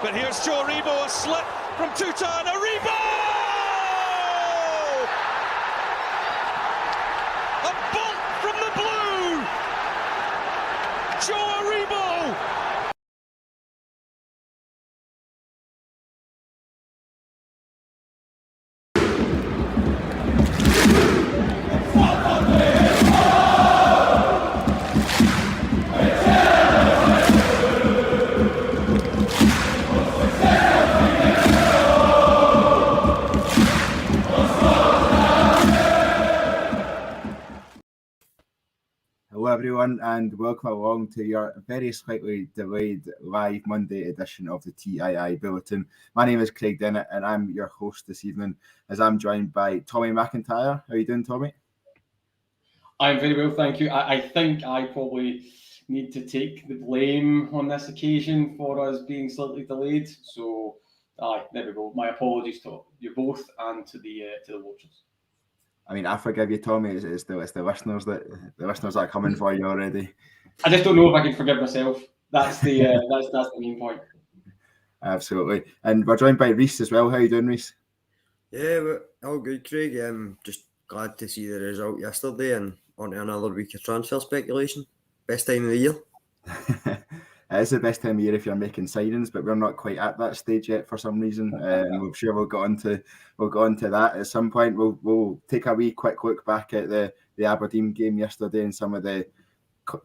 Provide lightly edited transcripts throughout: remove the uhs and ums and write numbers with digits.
But here's Joe Rebo, a slip from Tutan, Rebo! A bolt from the blue! Joe Rebo! Hello everyone and welcome along to your very slightly delayed live Monday edition of the TII Bulletin. My name is Craig Dennett and I'm your host this evening as I'm joined by Tommy McIntyre. How are you doing, Tommy? I'm very well, thank you. I think I probably need to take the blame on this occasion for us being slightly delayed. So, there we go. My apologies to you both and to the watchers. I mean, I forgive you, Tommy. It's the listeners that are coming for you already. I just don't know if I can forgive myself. That's the that's the main point. Absolutely. And we're joined by Reiss as well. How are you doing, Reiss? Yeah, we're all good, Craig. Just glad to see the result yesterday and on to another week of transfer speculation. Best time of the year. It's the best time of year if you're making signings, but we're not quite at that stage yet for some reason. I'm sure we'll go on to that at some point. We'll take a wee quick look back at the Aberdeen game yesterday and some of the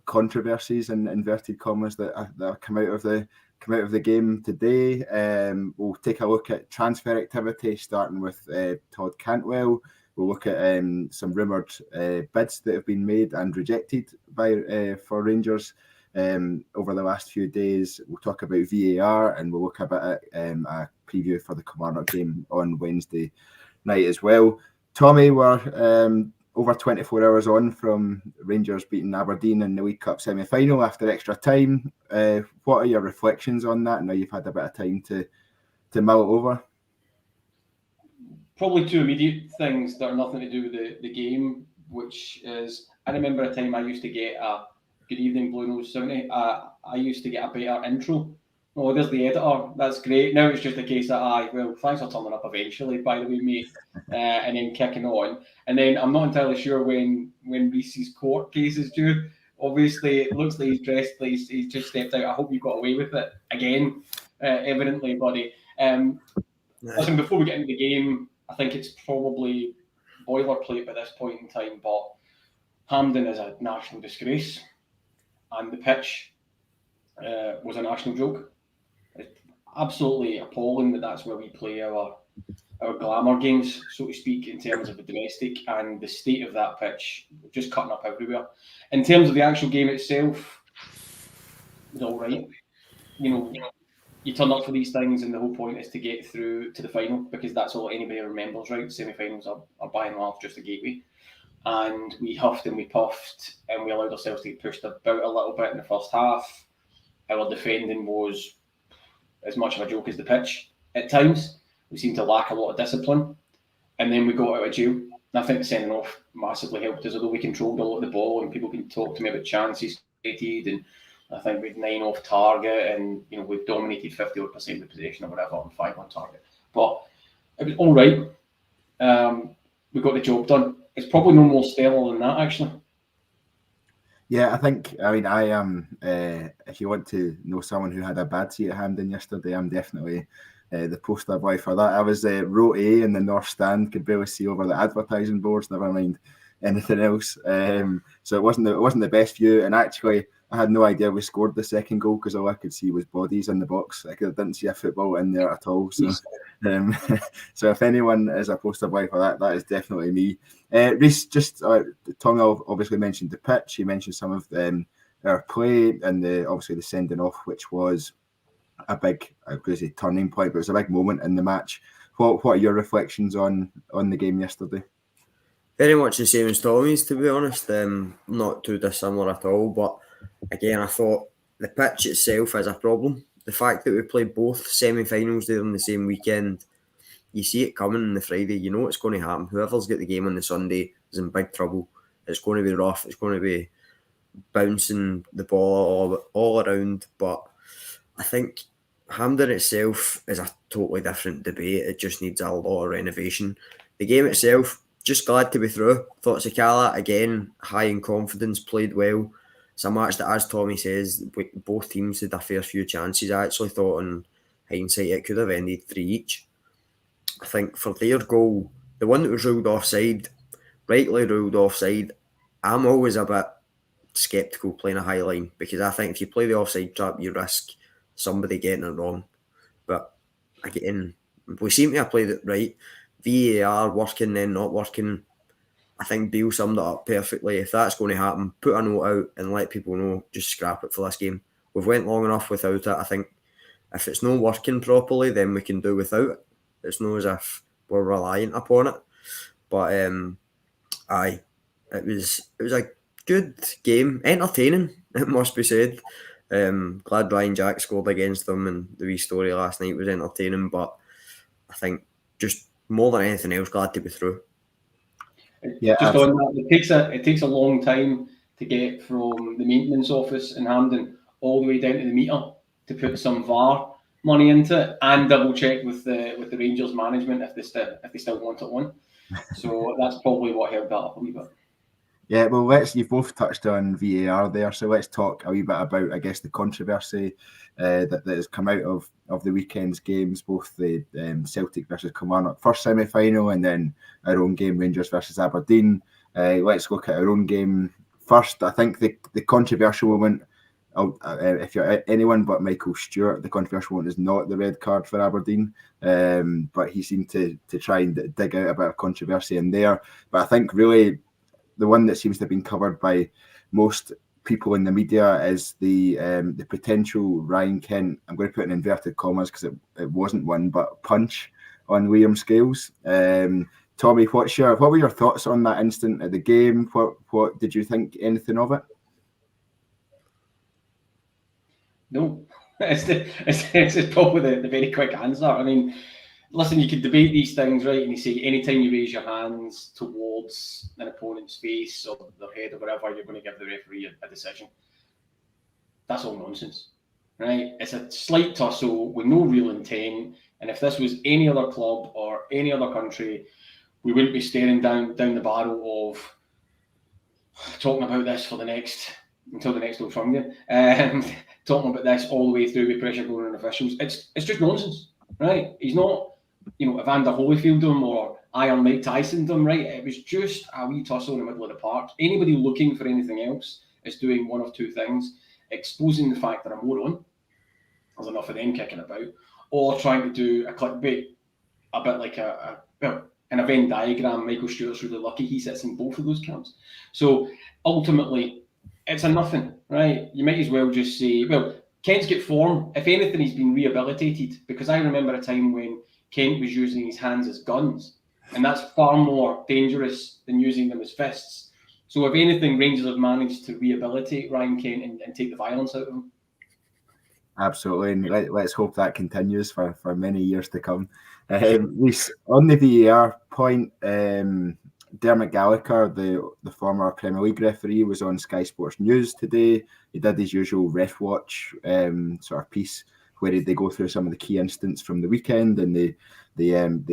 controversies in inverted commas that come out of the game today. We'll take a look at transfer activity, starting with Todd Cantwell. We'll look at some rumoured bids that have been made and rejected for Rangers over the last few days. We'll talk about VAR and we'll look at a preview for the Kilmarnock game on Wednesday night as well. Tommy, we're over 24 hours on from Rangers beating Aberdeen in the League Cup semi-final after extra time. What are your reflections on that? Now you've had a bit of time to mull it over. Probably two immediate things that are nothing to do with the game, which is, I remember a time I used to get a good evening, Blue Nose 70. I used to get a better intro. Oh, there's the editor. That's great. Now it's just a case that, well, thanks for turning up eventually, by the way, mate. And then kicking on. And then I'm not entirely sure when Reese's court case is due. Obviously, it looks like he's dressed like he's just stepped out. I hope you got away with it again, evidently, buddy. Listen, before we get into the game, I think it's probably boilerplate at this point in time, but Hampden is a national disgrace. And the pitch was a national joke. It's absolutely appalling that that's where we play our glamour games, so to speak, in terms of the domestic, and the state of that pitch, just cutting up everywhere. In terms of the actual game itself, it was all right. You turn up for these things and the whole point is to get through to the final, because that's all anybody remembers, right? Semi-finals are by and large just a gateway. And we huffed and we puffed and we allowed ourselves to get pushed about a little bit in the first half. Our defending was as much of a joke as the pitch at times. We seemed to lack a lot of discipline. And then we got out of jail. And I think the sending off massively helped us, although we controlled a lot of the ball and people can talk to me about chances created. And I think we've 9 off target and we've dominated 50% of possession or whatever and 5 on target. But it was all right. We got the job done. It's probably no more stellar than that, actually. Yeah, I am, if you want to know someone who had a bad seat at Hampden yesterday, I'm definitely the poster boy for that. I was row A in the North Stand, could barely see over the advertising boards, never mind anything else. So it wasn't the best view, and actually I had no idea we scored the second goal because all I could see was bodies in the box. I didn't see a football in there at all. So, so if anyone is a poster boy for that, that is definitely me. Reiss, Tommy obviously mentioned the pitch. He mentioned some of our play and obviously the sending off, which was a big, turning point, but it was a big moment in the match. What are your reflections on the game yesterday? Very much the same as Tommy's, to be honest. Not too dissimilar at all, but again, I thought the pitch itself is a problem. The fact that we played both semi-finals there on the same weekend, you see it coming on the Friday, you know it's going to happen. Whoever's got the game on the Sunday is in big trouble. It's going to be rough. It's going to be bouncing the ball all around. But I think Hampden itself is a totally different debate. It just needs a lot of renovation. The game itself, just glad to be through. Thought Sakala, again, high in confidence, played well. It's a match that, as Tommy says, both teams had a fair few chances. I actually thought, in hindsight, it could have ended 3 each. I think for their goal, the one that was ruled offside, rightly ruled offside, I'm always a bit sceptical playing a high line, because I think if you play the offside trap, you risk somebody getting it wrong. But again, we seem to have played it right. VAR working, then not working. I think Beale summed it up perfectly. If that's going to happen, put a note out and let people know, just scrap it for this game. We've went long enough without it. I think if it's not working properly, then we can do without it. It's not as if we're reliant upon it. But aye, it was a good game, entertaining, it must be said. Glad Ryan Jack scored against them, and the wee story last night was entertaining. But I think just more than anything else, glad to be through. Yeah, just absolutely. On that, it takes a long time to get from the maintenance office in Hampden all the way down to the meter to put some VAR money into it and double check with the Rangers management if they still want it on. So that's probably what held that up a wee bit. Yeah, well, you've both touched on VAR there, so let's talk a wee bit about, I guess, the controversy that has come out of the weekend's games, both the Celtic versus Kilmarnock first semi-final and then our own game, Rangers versus Aberdeen. Let's look at our own game first. I think the controversial moment, if you're anyone but Michael Stewart, the controversial one is not the red card for Aberdeen, but he seemed to try and dig out a bit of controversy in there. But I think really the one that seems to have been covered by most people in the media is the potential Ryan Kent, I'm going to put in inverted commas because it wasn't one, but punch on Liam Scales. Tommy, what were your thoughts on that instant at the game? What did you think anything of it? No, it's probably the very quick answer. I mean, listen, you can debate these things, right? And you say anytime you raise your hands towards an opponent's face or their head or whatever, you're going to give the referee a decision. That's all nonsense, right? It's a slight tussle with no real intent. And if this was any other club or any other country, we wouldn't be staring down the barrel of talking about this until the next Old Firm game. Talking about this all the way through with pressure going on officials. It's just nonsense, right? He's not, Evander Holyfield him or Iron Mike Tyson him, right? It was just a wee tussle in the middle of the park. Anybody looking for anything else is doing one of two things: exposing the fact that I'm moron, there's enough of them kicking about, or trying to do a clickbait, a bit like in a Venn diagram. Michael Stewart's really lucky he sits in both of those camps. So ultimately, it's a nothing, right? You might as well just say, well, Kent's got form. If anything, he's been rehabilitated, because I remember a time when Kent was using his hands as guns, and that's far more dangerous than using them as fists. So if anything, Rangers have managed to rehabilitate Ryan Kent and take the violence out of him. Absolutely, and let's hope that continues for many years to come. On the VAR point, Dermot Gallagher, the former Premier League referee, was on Sky Sports News today. He did his usual ref watch sort of piece where they go through some of the key incidents from the weekend, and they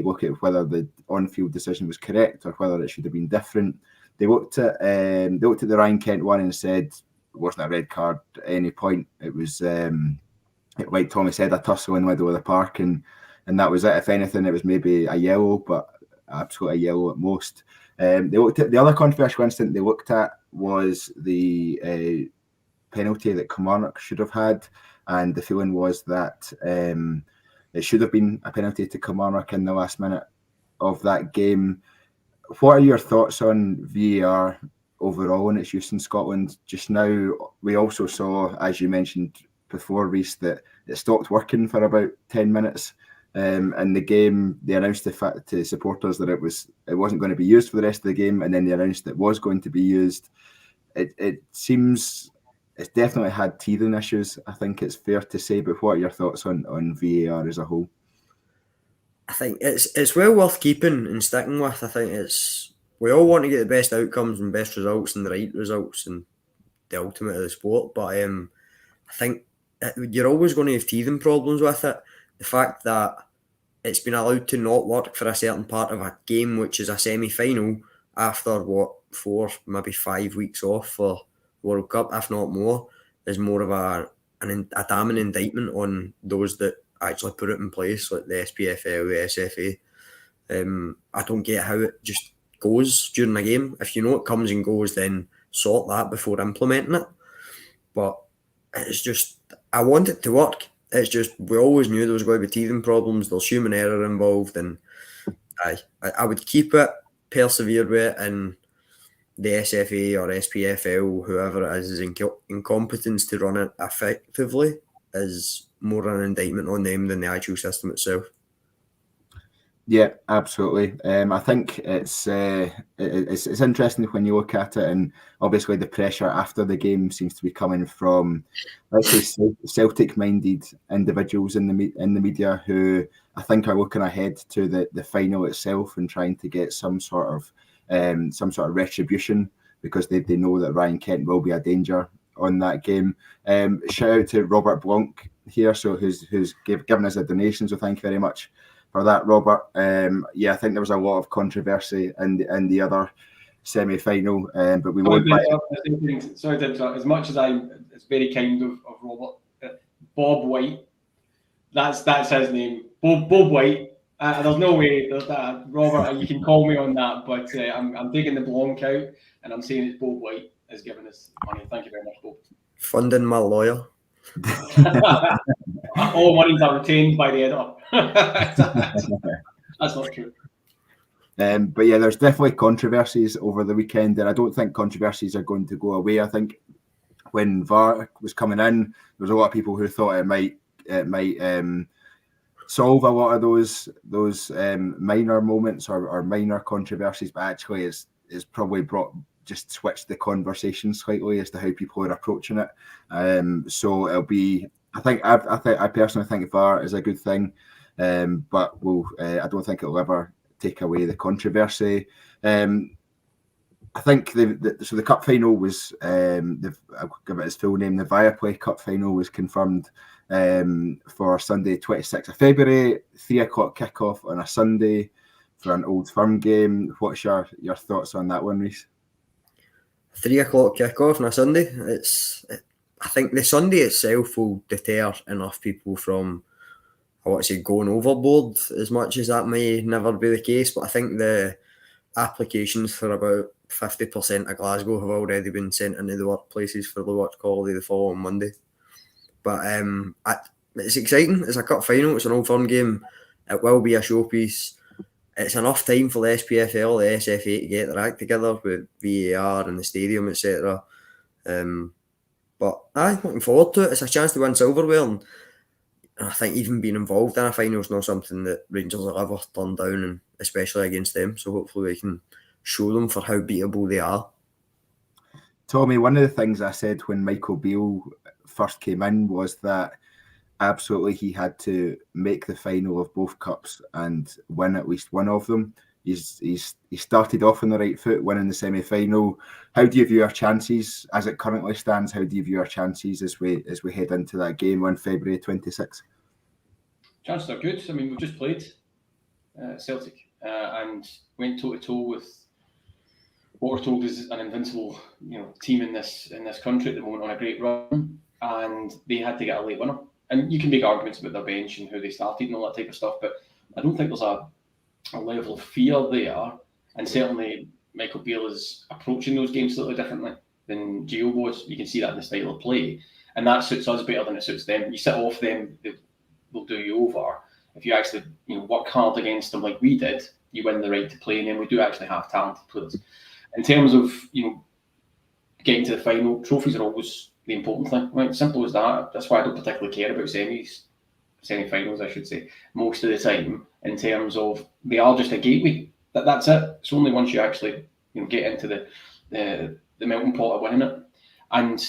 look at whether the on-field decision was correct or whether it should have been different. They looked at the Ryan Kent one and said it wasn't a red card at any point. It was like Tommy said, a tussle in the middle of the park, and that was it. If anything, it was maybe a yellow, but absolutely a yellow at most. They looked at the other controversial incident they looked at was the penalty that Kilmarnock should have had, and the feeling was that it should have been a penalty to Kilmarnock in the last minute of that game. What are your thoughts on VAR overall and its use in Scotland just now? We also saw, as you mentioned before, Reiss, that it stopped working for about 10 minutes. In the game, they announced to supporters that it wasn't going to be used for the rest of the game, and then they announced it was going to be used. It seems it's definitely had teething issues, I think it's fair to say. But what are your thoughts on VAR as a whole? I think it's well worth keeping and sticking with. I think we all want to get the best outcomes and best results and the right results and the ultimate of the sport. But I think you're always going to have teething problems with it. The fact that it's been allowed to not work for a certain part of a game, which is a semi-final, after 4, maybe 5 weeks off for World Cup, if not more, is more of a damning indictment on those that actually put it in place, like the SPFL, the SFA. I don't get how it just goes during a game. If you know it comes and goes, then sort that before implementing it. But it's just, I want it to work. It's just, we always knew there was going to be teething problems. There's human error involved, and I would keep it, persevere with it, and the SFA or SPFL, whoever it is incompetence to run it effectively is more an indictment on them than the actual system itself. Yeah, absolutely. I think it's interesting when you look at it, and obviously the pressure after the game seems to be coming from, let's say, Celtic-minded individuals in the media who I think are looking ahead to the final itself and trying to get some sort of retribution because they know that Ryan Kent will be a danger on that game. Shout out to Robert Blanc here, so who's given us a donation. So thank you very much for that, Robert. I think there was a lot of controversy in the other semi-final, but we won't. Sorry to interrupt. As much as it's very kind of Robert, Bob White. That's his name. Bob White. There's no way there's that. Robert, you can call me on that, but I'm taking the Blanc out and I'm saying it's Bob White has given us money. Thank you very much, Bob. Funding my lawyer. All monies are retained by the editor. That's not true. But yeah, there's definitely controversies over the weekend, and I don't think controversies are going to go away. I think when VAR was coming in, there was a lot of people who thought it might solve a lot of those minor moments or minor controversies, but actually it's probably switched the conversation slightly as to how people are approaching it. So it'll be. I personally think VAR is a good thing, but I don't think it'll ever take away the controversy. I think the cup final was, I'll give it its full name, the Viaplay Cup final was confirmed for Sunday 26th of February, 3:00 kickoff on a Sunday for an Old Firm game. What's your thoughts on that one, Reiss? 3:00 kickoff on a Sunday. I think the Sunday itself will deter enough people from, I want to say, going overboard, as much as that may never be the case. But I think the applications for about 50% of Glasgow have already been sent into the workplaces for the work holiday the following Monday. But it's exciting. It's a cup final. It's an Old Firm game. It will be a showpiece. It's enough time for the SPFL, the SFA to get their act together with VAR and the stadium, etc. But I'm looking forward to it. It's a chance to win silverware, and I think even being involved in a final is not something that Rangers will ever turn down, and especially against them. So hopefully we can show them for how beatable they are. Tommy, one of the things I said when Michael Beale first came in was that absolutely he had to make the final of both cups and win at least one of them. He started off on the right foot, winning the semi-final. How do you view our chances as it currently stands? How do you view our chances as we head into that game on February 26th? Chances are good. I mean, we've just played Celtic and went toe-to-toe with what we're told is an invincible, team in this country at the moment on a great run, and they had to get a late winner. And you can make arguments about their bench and how they started and all that type of stuff, but I don't think there's a level of fear there. And certainly Michael Beale is approaching those games slightly differently than Gio was. You can see that in the style of play, and that suits us better than it suits them. You sit off them, they'll do you over. If you actually work hard against them like we did, you win the right to play, and then we do actually have talented players. In terms of getting to the final, trophies are always the important thing, right? Simple as that. That's why I don't particularly care about semi-finals, I should say, most of the time, in terms of they are just a gateway. That's it. It's only once you actually get into the melting pot of winning it. And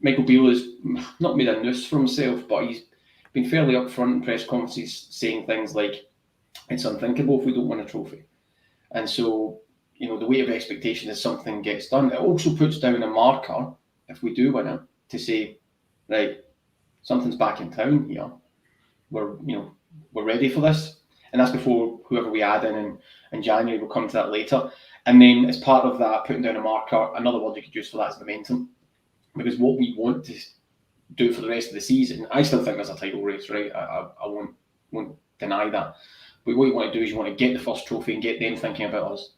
Michael Beale has not made a noose for himself, but he's been fairly upfront in press conferences saying things like, it's unthinkable if we don't win a trophy. And so, the weight of expectation is something gets done. It also puts down a marker if we do win it to say, right, something's back in town here. We're ready for this. And that's before whoever we add in January. We'll come to that later. And then as part of that, putting down a marker, another word you could use for that is momentum. Because what we want to do for the rest of the season, I still think there's a title race, right? I won't deny that. But what you want to do is you want to get the first trophy and get them thinking about us.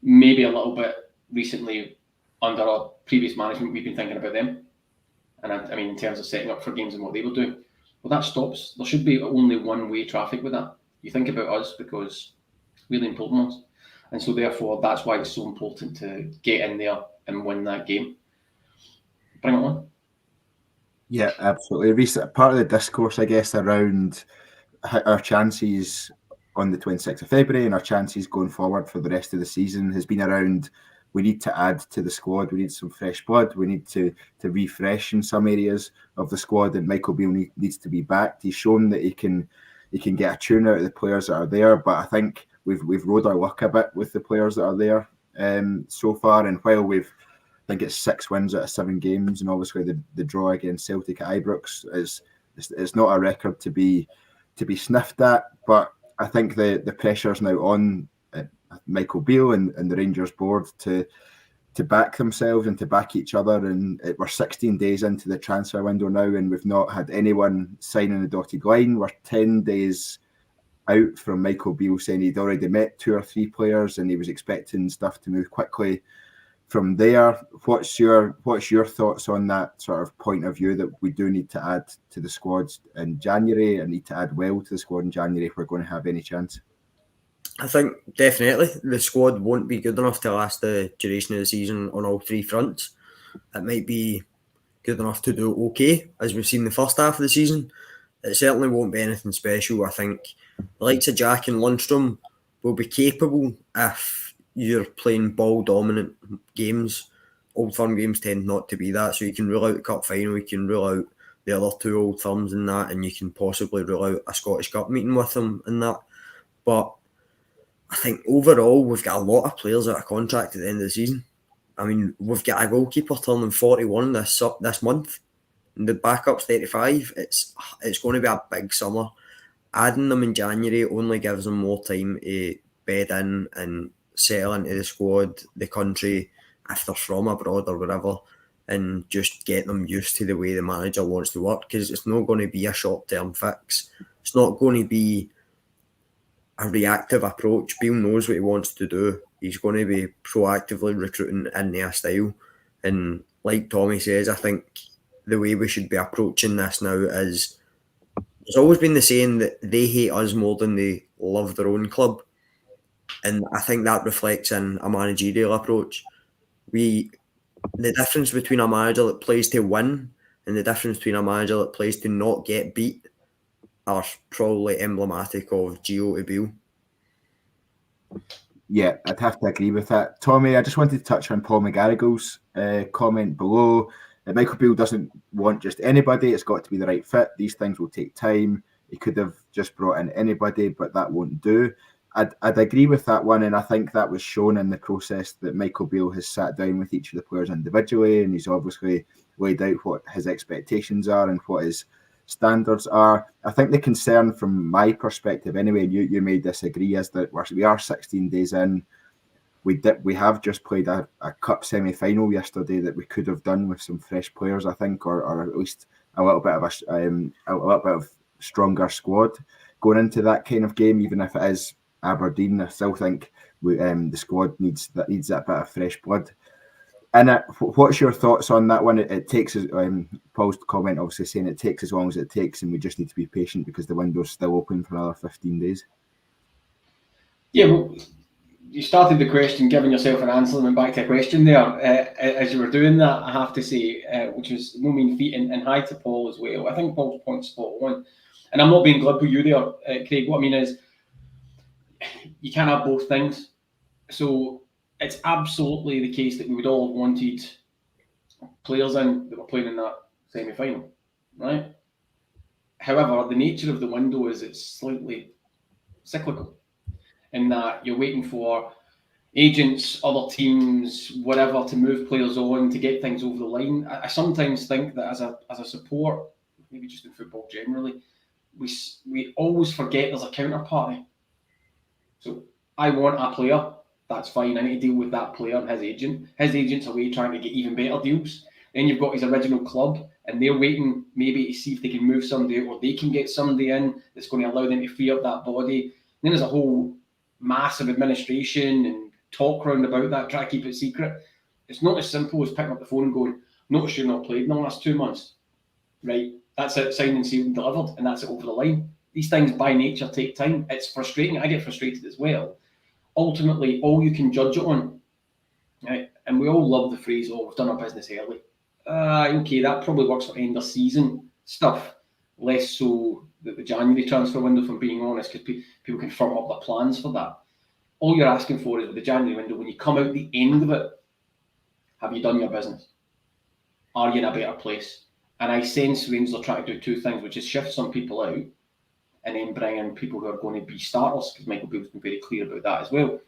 Maybe a little bit recently under our previous management, we've been thinking about them. And I mean, in terms of setting up for games and what they will do. Well, that stops. There should be only one-way traffic with that. You think about us because really important ones. And so therefore, that's why it's so important to get in there and win that game. Bring it on. Yeah, absolutely. Part of the discourse, I guess, around our chances on the 26th of February and our chances going forward for the rest of the season has been around we need to add to the squad. We need some fresh blood. We need to refresh in some areas of the squad, and Michael Beale needs to be backed. He's shown that he can get a tune out of the players that are there, but I think we've rode our luck a bit with the players that are there so far. And while I think it's 6 wins out of 7 games, and obviously the draw against Celtic at Ibrox it's not a record to be sniffed at, but I think the pressure's now on Michael Beale and the Rangers board to back themselves and to back each other. And we're 16 days into the transfer window now, and we've not had anyone signing the dotted line. We're 10 days out from Michael Beale saying he'd already met 2 or 3 players and he was expecting stuff to move quickly from there. What's your thoughts on that sort of point of view that we do need to add to the squads in January and need to add well to the squad in January if we're going to have any chance? I think definitely the squad won't be good enough to last the duration of the season on all 3 fronts. It might be good enough to do okay, as we've seen the first half of the season. It certainly won't be anything special. I think the likes of Jack and Lundstrom will be capable if you're playing ball-dominant games. Old Firm games tend not to be that, so you can rule out the Cup final, you can rule out the other 2 Old Firms in that, and you can possibly rule out a Scottish Cup meeting with them in that. But I think overall, we've got a lot of players out of contract at the end of the season. I mean, we've got a goalkeeper turning 41 this month, and the backup's 35. It's going to be a big summer. Adding them in January only gives them more time to bed in and settle into the squad, the country, if they're from abroad or wherever, and just get them used to the way the manager wants to work, because it's not going to be a short-term fix. It's not going to be a reactive approach. Beale knows what he wants to do. He's going to be proactively recruiting in their style. And like Tommy says, I think the way we should be approaching this now is, there's always been the saying that they hate us more than they love their own club. And I think that reflects in a managerial approach. The difference between a manager that plays to win and the difference between a manager that plays to not get beat are probably emblematic of Gio to Beale. Yeah, I'd have to agree with that. Tommy, I just wanted to touch on Paul McGarrigle's comment below. Michael Beale doesn't want just anybody. It's got to be the right fit. These things will take time. He could have just brought in anybody, but that won't do. I'd agree with that one, and I think that was shown in the process that Michael Beale has sat down with each of the players individually, and he's obviously laid out what his expectations are and what his standards are. I think the concern from my perspective anyway, and you may disagree, is that we are 16 days in. We have just played a cup semi-final yesterday that we could have done with some fresh players, I think, or at least a little bit of stronger squad going into that kind of game, even if it is Aberdeen. I still think the squad needs that bit of fresh blood. And what's your thoughts on that one? It takes, Paul's comment obviously saying it takes as long as it takes, and we just need to be patient because the window's still open for another 15 days. Yeah, well, you started the question giving yourself an answer and then back to a question there. As you were doing that, I have to say, which was no mean feat, and hi to Paul as well. I think Paul's point's spot on. And I'm not being glib with you there, Craig. What I mean is, you can't have both things. So it's absolutely the case that we would all have wanted players in that were playing in that semi-final, right? However, the nature of the window is it's slightly cyclical in that you're waiting for agents, other teams, whatever, to move players on to get things over the line. I sometimes think that as a support, maybe just in football generally, we always forget there's a counterparty. So I want a player, that's fine. I need to deal with that player and his agent. His agent's away trying to get even better deals. Then you've got his original club, and they're waiting maybe to see if they can move somebody out, or they can get somebody in that's going to allow them to free up that body. And then there's a whole massive administration and talk round about that, try to keep it secret. It's not as simple as picking up the phone and going, notice you're not played in the last 2 months. Right, that's it, signed and sealed and delivered, and that's it over the line. These things by nature take time. It's frustrating. I get frustrated as well. Ultimately, all you can judge it on, right? And we all love the phrase, "Oh, we've done our business early." Okay, that probably works for end of season stuff. Less so the January transfer window, if I'm being honest, because people can firm up their plans for that. All you're asking for is with the January window, when you come out the end of it, have you done your business? Are you in a better place? And I sense Rangers are trying to do two things, which is shift some people out and then bring in people who are going to be starters, because Michael Beale's been very clear about that as well.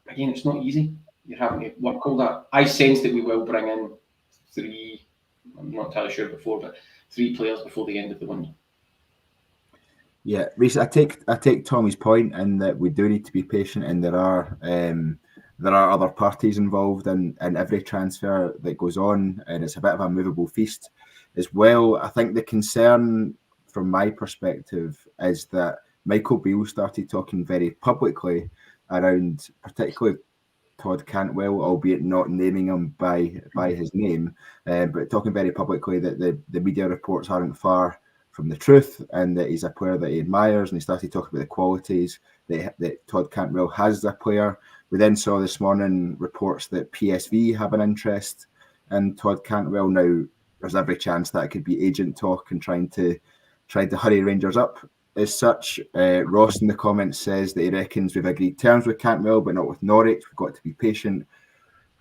Again, it's not easy. You're having to work all that. I sense that we will bring in three, I'm not entirely sure before, but 3 players before the end of the window. Yeah, Reiss, I take Tommy's point in that we do need to be patient, and there are other parties involved in every transfer that goes on, and it's a bit of a movable feast as well. I think the concern from my perspective is that Michael Beale started talking very publicly around particularly Todd Cantwell, albeit not naming him by his name, but talking very publicly that the media reports aren't far from the truth, and that he's a player that he admires, and he started talking about the qualities that Todd Cantwell has as a player. We then saw this morning reports that PSV have an interest in Todd Cantwell. Now, there's every chance that it could be agent talk and trying to hurry Rangers up as such. Ross in the comments says that he reckons we've agreed terms with Cantwell, but not with Norwich. We've got to be patient.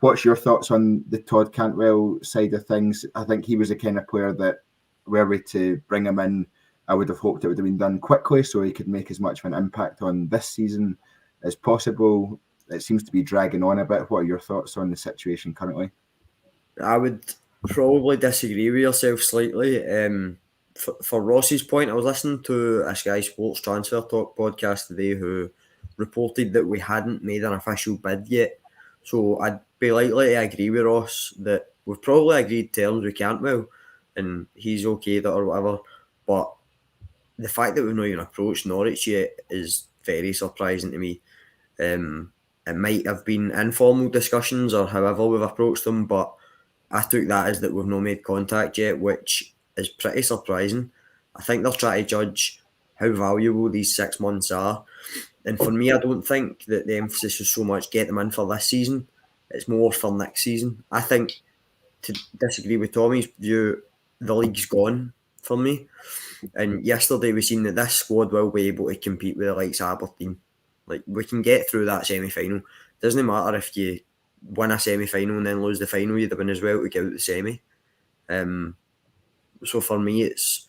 What's your thoughts on the Todd Cantwell side of things? I think he was the kind of player that, were we to bring him in, I would have hoped it would have been done quickly so he could make as much of an impact on this season as possible. It seems to be dragging on a bit. What are your thoughts on the situation currently? I would probably disagree with yourself slightly. For Ross's point, I was listening to a Sky Sports Transfer Talk podcast today who reported that we hadn't made an official bid yet. So I'd be likely to agree with Ross that we've probably agreed terms with Cantwell and he's okay that or whatever. But the fact that we've not even approached Norwich yet is very surprising to me. It might have been informal discussions or however we've approached them, but I took that as that we've not made contact yet, which is pretty surprising. I think they're trying to judge how valuable these 6 months are. And for me, I don't think that the emphasis is so much get them in for this season. It's more for next season. I think, to disagree with Tommy's view, the league's gone for me. And yesterday we seen that this squad will be able to compete with the likes of Aberdeen. Like, we can get through that semi-final. Doesn't matter if you win a semi-final and then lose the final, you'd win as well to get out the semi. So for me, it's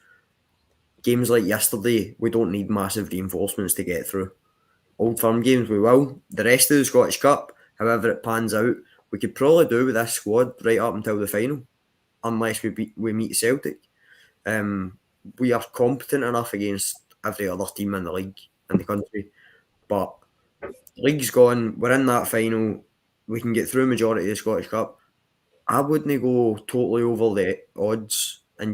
games like yesterday, we don't need massive reinforcements to get through. Old Firm games, we will. The rest of the Scottish Cup, however it pans out, we could probably do with this squad right up until the final, unless we meet Celtic. We are competent enough against every other team in the league, in the country. But the league's gone, we're in that final, we can get through majority of the Scottish Cup. I wouldn't go totally over the odds in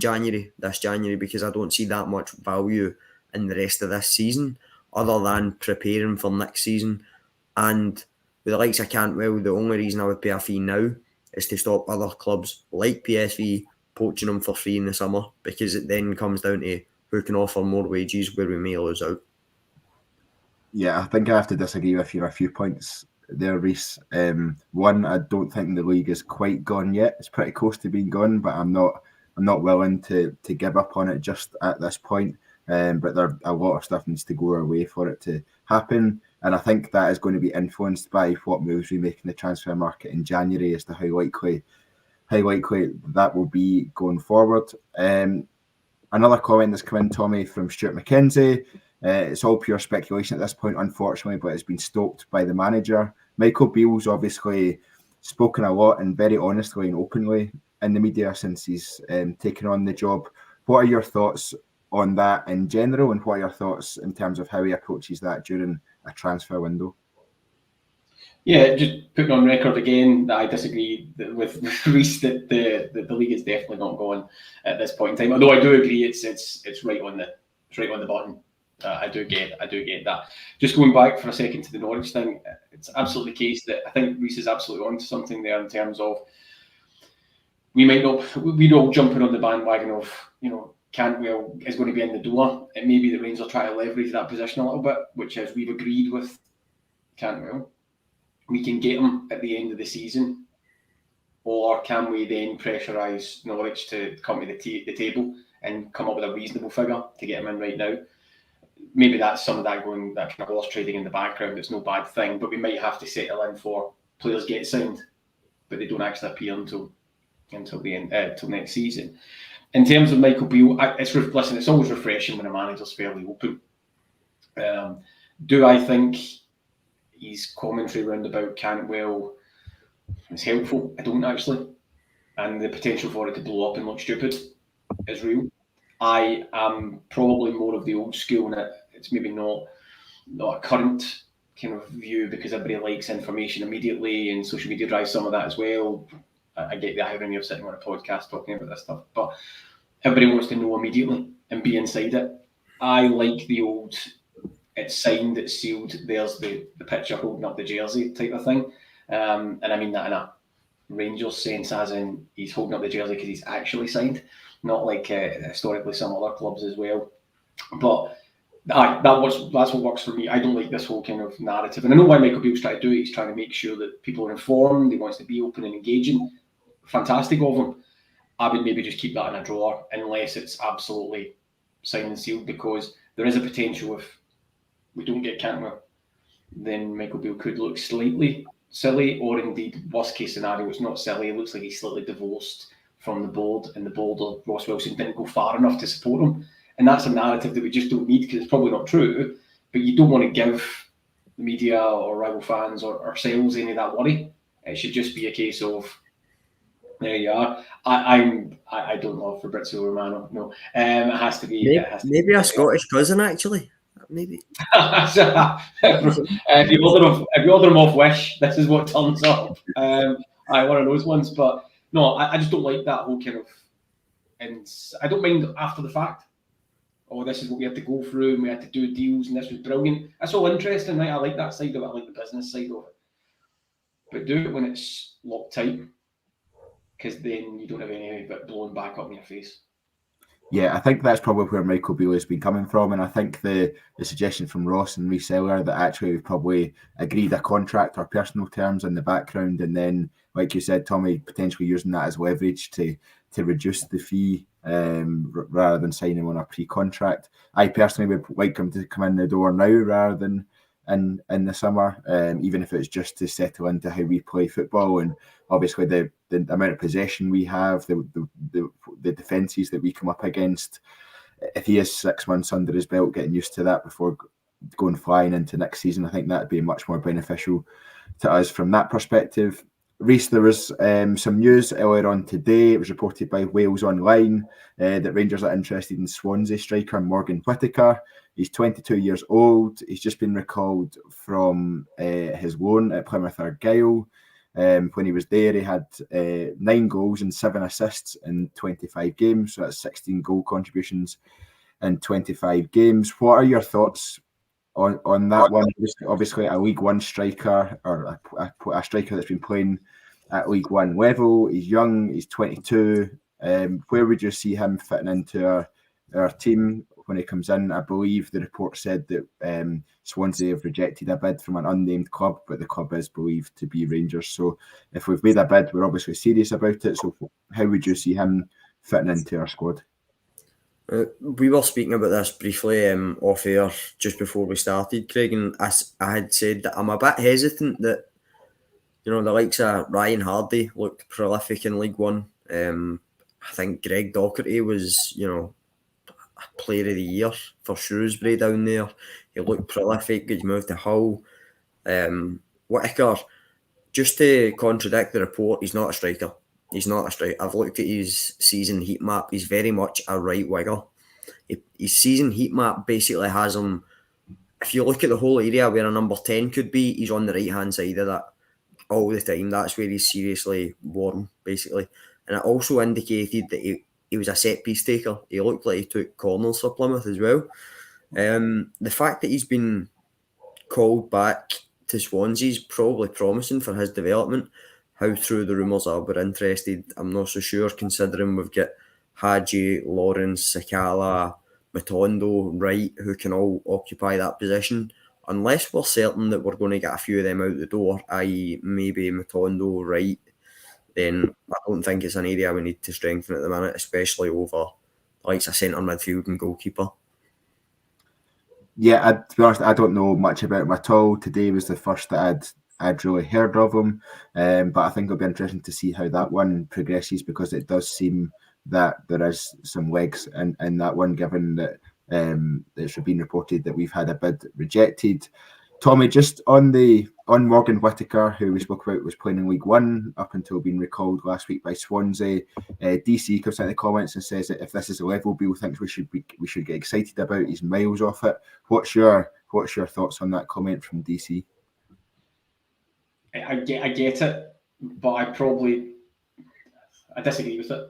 this January, because I don't see that much value in the rest of this season other than preparing for next season. And with the likes of Cantwell, the only reason I would pay a fee now is to stop other clubs like PSV poaching them for free in the summer, because it then comes down to who can offer more wages where we may lose out. Yeah, I think I have to disagree with you a few points there, Reiss. One, I don't think the league is quite gone yet. It's pretty close to being gone, but I'm not willing to give up on it just at this point. But there a lot of stuff needs to go our way for it to happen, and I think that is going to be influenced by what moves we make in the transfer market in January as to how likely that will be going forward. Another comment that's come in, Tommy, from Stuart McKenzie. It's all pure speculation at this point, unfortunately, but it's been stoked by the manager. Michael Beale's obviously spoken a lot and very honestly and openly in the media since he's taken on the job. What are your thoughts on that in general, and what are your thoughts in terms of how he approaches that during a transfer window? Yeah, just putting on record again that I disagree with Reiss that the league is definitely not going at this point in time. Although I do agree it's right on the button. I do get that. Just going back for a second to the Norwich thing, it's absolutely the case that I think Reiss is absolutely onto something there in terms of we're all jumping on the bandwagon of, Cantwell is going to be in the door. It may be the Rangers are trying to leverage that position a little bit, which is we've agreed with Cantwell. We can get him at the end of the season, or can we then pressurise Norwich to come to the table and come up with a reasonable figure to get him in right now? Maybe that's some of that kind of horse trading in the background. It's no bad thing, but we might have to settle in for players get signed, but they don't actually appear until the end, till next season. In terms of Michael Beale, it's always refreshing when a manager's fairly open. Do I think his commentary around about Cantwell is helpful? I don't actually, and the potential for it to blow up and look stupid is real. I am probably more of the old school, and it's maybe not a current kind of view because everybody likes information immediately, and social media drives some of that as well. I get the irony of sitting on a podcast talking about this stuff, but everybody wants to know immediately and be inside it. I like the old, it's signed, it's sealed, there's the picture holding up the jersey type of thing. And I mean that in a Rangers sense, as in he's holding up the jersey because he's actually signed, not like historically some other clubs as well. But that's what works for me. I don't like this whole kind of narrative. And I know why Michael Beale's trying to do it. He's trying to make sure that people are informed. He wants to be open and engaging. Fantastic of him. I would maybe just keep that in a drawer unless it's absolutely signed and sealed, because there is a potential if we don't get Cantwell, then Michael Beale could look slightly silly, or indeed, worst case scenario, it's not silly. It looks like he's slightly divorced from the board, and the board or Ross Wilson didn't go far enough to support him. And that's a narrative that we just don't need, because it's probably not true, but you don't want to give the media or rival fans or ourselves any of that worry. It should just be a case of, there you are. I don't love Fabrizio Romano. No, it has to be. Maybe a Scottish cousin, actually. Maybe. If you order them off Wish, this is what turns up. One of those ones. But no, I just don't like that whole kind of. And I don't mind after the fact. Oh, this is what we had to go through, and we had to do deals, and this was brilliant. That's all interesting, right? I like that side of it. I like the business side of it. But do it when it's locked tight, because then you don't have any of it blowing back up in your face. Yeah, I think that's probably where Michael Beale has been coming from, and I think the suggestion from Ross and Reiss earlier that actually we've probably agreed a contract or personal terms in the background, and then, like you said, Tommy, potentially using that as leverage to reduce the fee rather than signing on a pre-contract. I personally would like him to come in the door now rather than in the summer, even if it's just to settle into how we play football, and obviously the amount of possession we have, the defences that we come up against. If he is 6 months under his belt, getting used to that before going flying into next season, I think that'd be much more beneficial to us from that perspective. Reiss, there was some news earlier on today. It was reported by Wales Online that Rangers are interested in Swansea striker Morgan Whittaker. He's 22 years old. He's just been recalled from his loan at Plymouth Argyle. When he was there, he had 9 goals and 7 assists in 25 games. So that's 16 goal contributions in 25 games. What are your thoughts on that one? Obviously, a League One striker, or a striker that's been playing at League One level. He's young. He's 22. Where would you see him fitting into our team when he comes in? I believe the report said that Swansea have rejected a bid from an unnamed club, but the club is believed to be Rangers. So if we've made a bid, we're obviously serious about it. So how would you see him fitting into our squad? We were speaking about this briefly off air just before we started, Craig, and I had said that I'm a bit hesitant that, the likes of Ryan Hardy looked prolific in League One. I think Greg Docherty was, a player of the year for Shrewsbury down there. He looked prolific. He moved to Hull. Whittaker, just to contradict the report, he's not a striker. He's not a striker. I've looked at his season heat map. He's very much a right winger. His season heat map basically has him. If you look at the whole area where a number 10 could be, he's on the right hand side of that all the time. That's where he's seriously warm, basically. And it also indicated that he was a set piece taker. He looked like he took corners for Plymouth as well. The fact that he's been called back to Swansea is probably promising for his development. How true the rumours are, we're interested. I'm not so sure, considering we've got Hadji, Lawrence, Sakala, Matondo, Wright, who can all occupy that position. Unless we're certain that we're going to get a few of them out the door, i.e. maybe Matondo, Wright, then I don't think it's an area we need to strengthen at the minute, especially over like a centre midfield and goalkeeper. Yeah, to be honest, I don't know much about him at all. Today was the first that I'd really heard of him, but I think it'll be interesting to see how that one progresses, because it does seem that there is some legs in that one, given that it's been reported that we've had a bid rejected. Tommy, just on Morgan Whittaker, who we spoke about, was playing in League One up until being recalled last week by Swansea. DC comes out in the comments and says that if this is a level Bill thinks we should get excited about, he's miles off it. What's your thoughts on that comment from DC? I get it, but I disagree with it.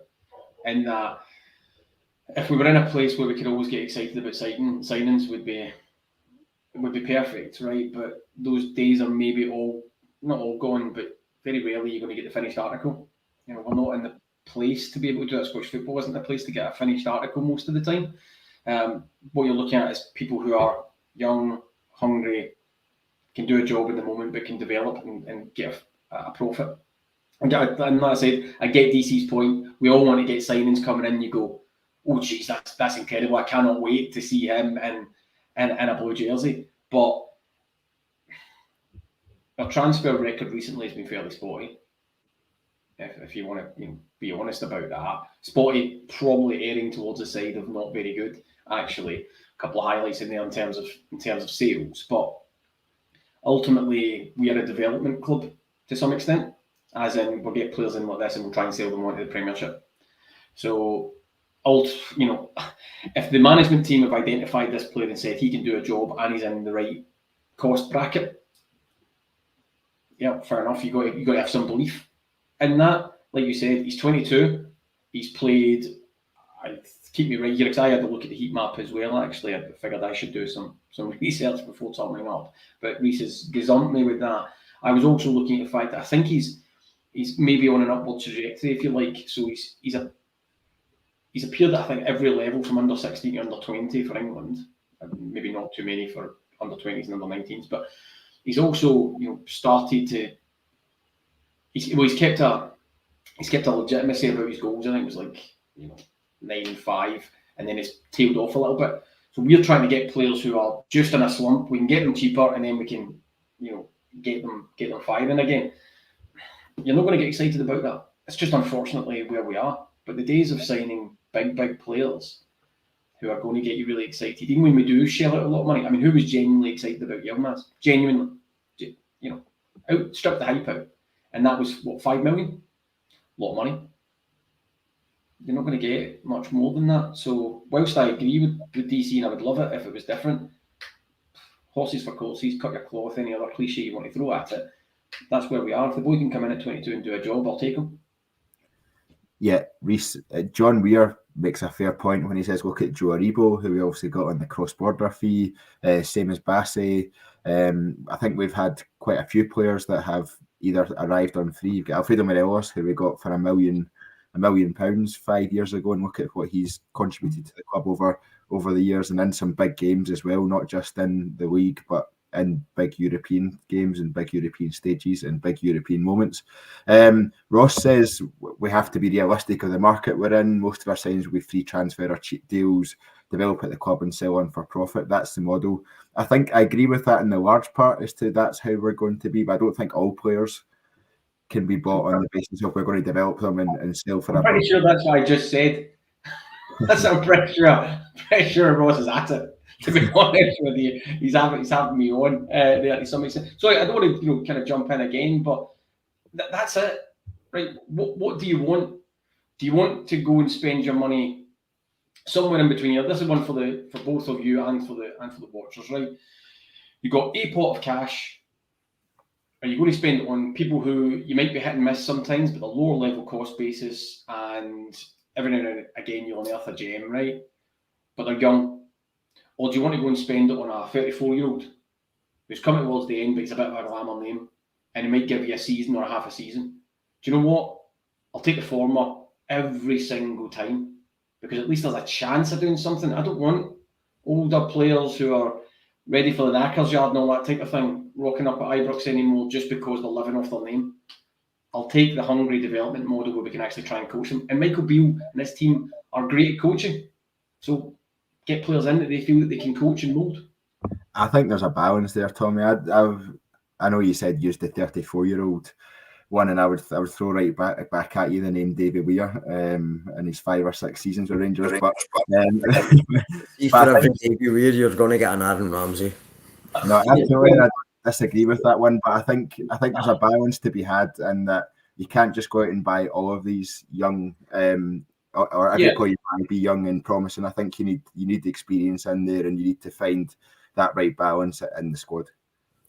In that, if we were in a place where we could always get excited about signings, would be perfect, right? But those days are maybe not all gone, but very rarely you're going to get the finished article. We're not in the place to be able to do that. Scottish football isn't the place to get a finished article most of the time. What you're looking at is people who are young, hungry, can do a job in the moment, but can develop and get a profit. And like I said, I get DC's point. We all want to get signings coming in. You go, oh geez, that's incredible. I cannot wait to see him in a blue jersey. But our transfer record recently has been fairly spotty. If you want to be honest about that, spotty, probably erring towards the side of not very good. Actually, a couple of highlights in there in terms of sales, but ultimately we are a development club to some extent. As in, we'll get players in like this and we'll try and sell them on to the Premiership. So, if the management team have identified this player and said he can do a job and he's in the right cost bracket, yeah, fair enough. You got to have some belief in that. Like you said, he's 22. He's played. Keep me right here, because I had to look at the heat map as well. Actually, I figured I should do some research before turning up. But Reiss has gazumped me with that. I was also looking at the fact that I think he's maybe on an upward trajectory, if you like. So he's appeared at, I think, every level from under 16 to under 20 for England. Maybe not too many for under 20s and under 19s, but he's also started to. He's kept a legitimacy about his goals. I think it was like 9-5, and then it's tailed off a little bit. So we're trying to get players who are just in a slump. We can get them cheaper, and then we can get them firing again. You're not going to get excited about that. It's just unfortunately where we are. But the days of signing big players who are going to get you really excited, even when we do shell out a lot of money. I mean, who was genuinely excited about Yilmaz? Genuinely, strip the hype out, and that was what, 5 million? A lot of money. You're not going to get much more than that. So whilst I agree with DC, and I would love it if it was different, horses for courses, cut your cloth, any other cliche you want to throw at it. That's where we are. If the boy can come in at 22 and do a job, I'll take him. Yeah, Reiss, John Weir makes a fair point when he says, look at Joe Aribo, who we obviously got on the cross-border fee, same as Bassey. I think we've had quite a few players that have either arrived on free. You've got Alfredo Morelos, who we got for £1 million 5 years ago, and look at what he's contributed to the club over the years, and in some big games as well, not just in the league, but in big European games and big European stages and big European moments. Ross says we have to be realistic of the market we're in. Most of our signings will be free transfer or cheap deals, develop at the club and sell on for profit. That's the model. I think I agree with that in the large part as to that's how we're going to be, but I don't think all players can be bought on the basis of we're going to develop them and sell for. I'm pretty sure that's what I just said. That's how pretty sure Ross is at it. To be honest with you, he's having me on there to some extent. Sorry, I don't want to kind of jump in again, but that's it. right, what do you want? Do you want to go and spend your money somewhere in between here? This is one for both of you and for the watchers, right? You got a pot of cash. Are you going to spend it on people who you might be hit and miss sometimes, but the lower level cost basis, and every now and again you'll unearth a gem, right? But they're young. Or do you want to go and spend it on a 34-year-old who's coming towards the end, but he's a bit of a glamour name, and he might give you a season or a half a season? Do you know what? I'll take the former every single time, because at least there's a chance of doing something. I don't want older players who are ready for the knackers yard and all that type of thing rocking up at Ibrox anymore just because they're living off their name. I'll take the hungry development model where we can actually try and coach them. And Michael Beale and his team are great at coaching. So get players in that they feel that they can coach and mould. I think there's a balance there, Tommy. I know you said use the 34-year-old one, and I would throw right back at you the name David Weir in his 5 or 6 seasons with Rangers. But if for every David Weir, you're going to get an Aaron Ramsey. No, absolutely, I disagree with that one. But I think there's a balance to be had, and that you can't just go out and buy all of these young or every player you buy be young and promising. I think you need the experience in there, and you need to find that right balance in the squad.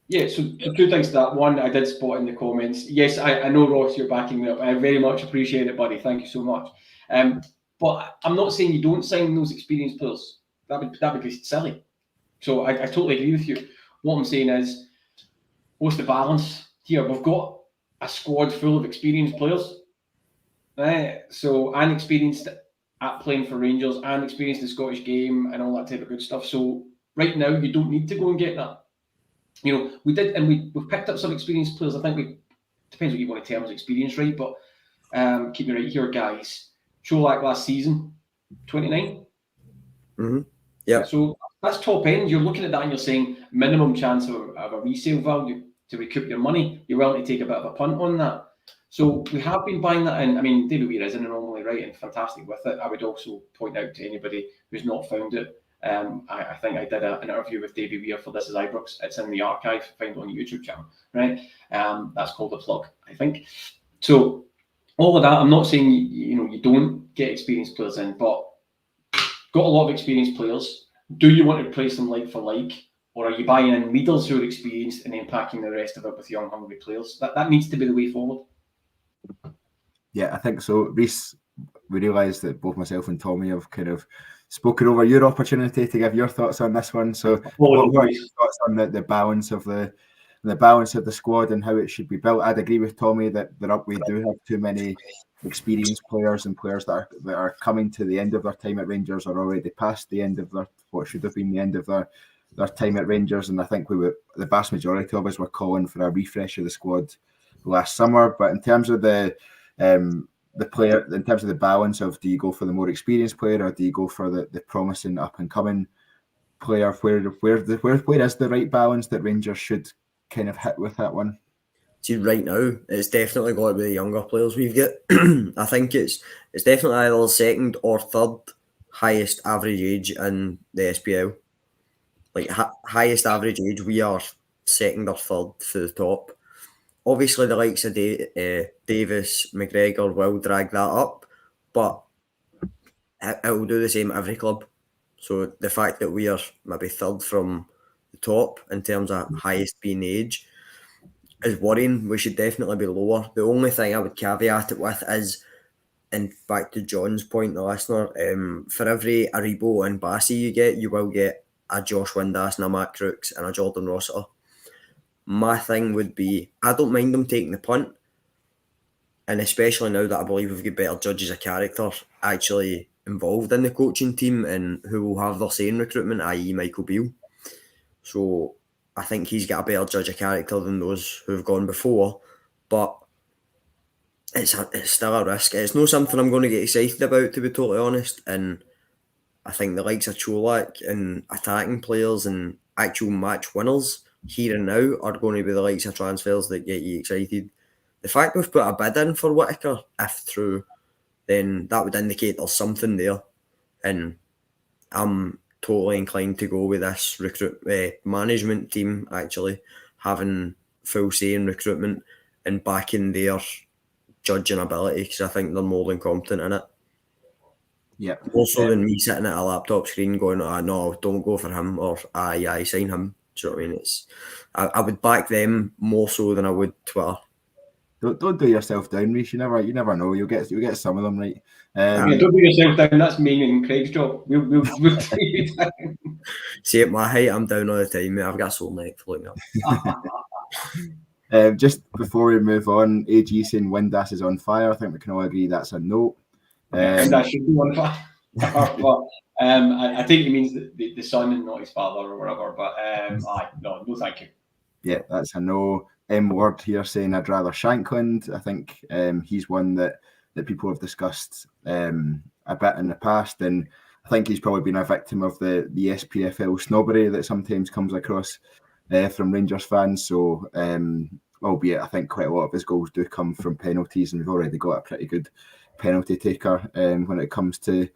Yeah, so 2 things to that. One, I did spot in the comments. Yes, I know, Ross, you're backing me up. I very much appreciate it, buddy. Thank you so much. But I'm not saying you don't sign those experienced players. That would be silly. So I totally agree with you. What I'm saying is, what's the balance here? We've got a squad full of experienced players. So, and experienced at playing for Rangers, and experienced the Scottish game and all that type of good stuff. So right now, you don't need to go and get that. You know, we did, and we've picked up some experienced players. I think depends what you want to term as experience, right? But keep me right here, guys. Cholak last season, 29. Mm-hmm. Yeah. So that's top end. You're looking at that and you're saying minimum chance of a resale value to recoup your money. You're willing to take a bit of a punt on that. So we have been buying that in. I mean, David Weir is an anomaly, right, and fantastic with it. I would also point out to anybody who's not found it. I think I did an interview with David Weir for This Is Ibrox. It's in the archive. Find it on the YouTube channel, right? That's called a plug, I think. So all of that. I'm not saying you don't get experienced players in, but got a lot of experienced players. Do you want to replace them like for like, or are you buying in leaders who are experienced and then packing the rest of it with young, hungry players? That needs to be the way forward. Yeah, I think so. Reiss, we realise that both myself and Tommy have kind of spoken over your opportunity to give your thoughts on this one. So, what are your thoughts on the balance of the squad and how it should be built? I'd agree with Tommy that we do have too many experienced players, and players that are coming to the end of their time at Rangers are already past the end of what should have been the end of their time at Rangers. And I think the vast majority of us were calling for a refresh of the squad last summer. But in terms of the player, in terms of the balance of, do you go for the more experienced player or do you go for the promising up and coming player? Where is the right balance that Rangers should kind of hit with that one? See, right now, it's definitely got to be the younger players we've got. I think it's definitely either the second or third highest average age in the SPL. Like highest average age, we are second or third to the top. Obviously, the likes of Davis, McGregor will drag that up, but it will do the same at every club. So the fact that we are maybe third from the top in terms of highest being age is worrying. We should definitely be lower. The only thing I would caveat it with is, and back to John's point, the listener, for every Aribo and Bassi you will get a Josh Windass and a Matt Crooks and a Jordan Rossiter. My thing would be, I don't mind them taking the punt, and especially now that I believe we've got better judges of character actually involved in the coaching team and who will have their say in recruitment, i.e. Michael Beale. So I think he's got a better judge of character than those who've gone before, but it's still a risk. It's not something I'm going to get excited about, to be totally honest, and I think the likes of Cholak and attacking players and actual match winners here and now are going to be the likes of transfers that get you excited. The fact we've put a bid in for Whittaker, if true, then that would indicate there's something there, and I'm totally inclined to go with this management team actually having full say in recruitment and backing their judging ability, because I think they're more than competent in it. Yeah. More so than me sitting at a laptop screen going, no, don't go for him, or yeah, sign him. Do you know what I mean? I would back them more so than I would Twitter. Don't do yourself down, Reiss. You never know. You'll get some of them right. Don't do yourself down. That's me and Craig's job. We'll take you down. See, at my height, I'm down all the time, mate. I've got a sore neck for looking up. Just before we move on, AG saying Windass is on fire. I think we can all agree that's a no. Windass should be on fire. But I think he means the son and not his father or whatever. But no, thank you. Yeah, that's a no. M Word here saying I'd rather Shankland. I think he's one that people have discussed a bit in the past, and I think he's probably been a victim of the SPFL snobbery that sometimes comes across from Rangers fans. So, albeit I think quite a lot of his goals do come from penalties, and we've already got a pretty good penalty taker when it comes to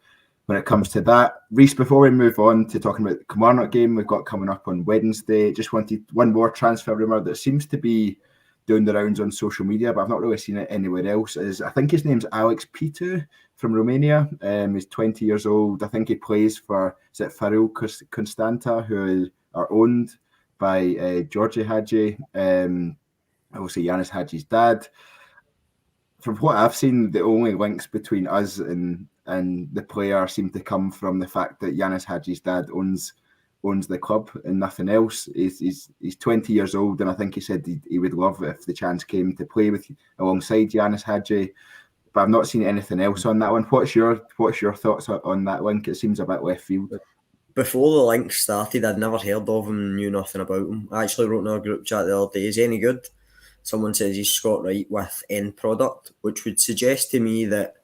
that. Reiss, before we move on to talking about the Kilmarnock game we've got coming up on Wednesday, just wanted one more transfer rumour that seems to be doing the rounds on social media, but I've not really seen it anywhere else. I think his name's Alex Pitu from Romania. He's 20 years old. I think he plays for Farul Constanta, who are owned by Georgi Hagi, obviously Yanis Hagi's dad. From what I've seen, the only links between us and the player seem to come from the fact that Yanis Hagi's dad owns the club and nothing else. He's 20 years old, and I think he said he would love if the chance came to play alongside Yanis Hagi. But I've not seen anything else on that one. What's your thoughts on that link? It seems a bit left field. Before the link started, I'd never heard of him, knew nothing about him. I actually wrote in our group chat the other day, is he any good? Someone says he's Scott Wright with end product, which would suggest to me that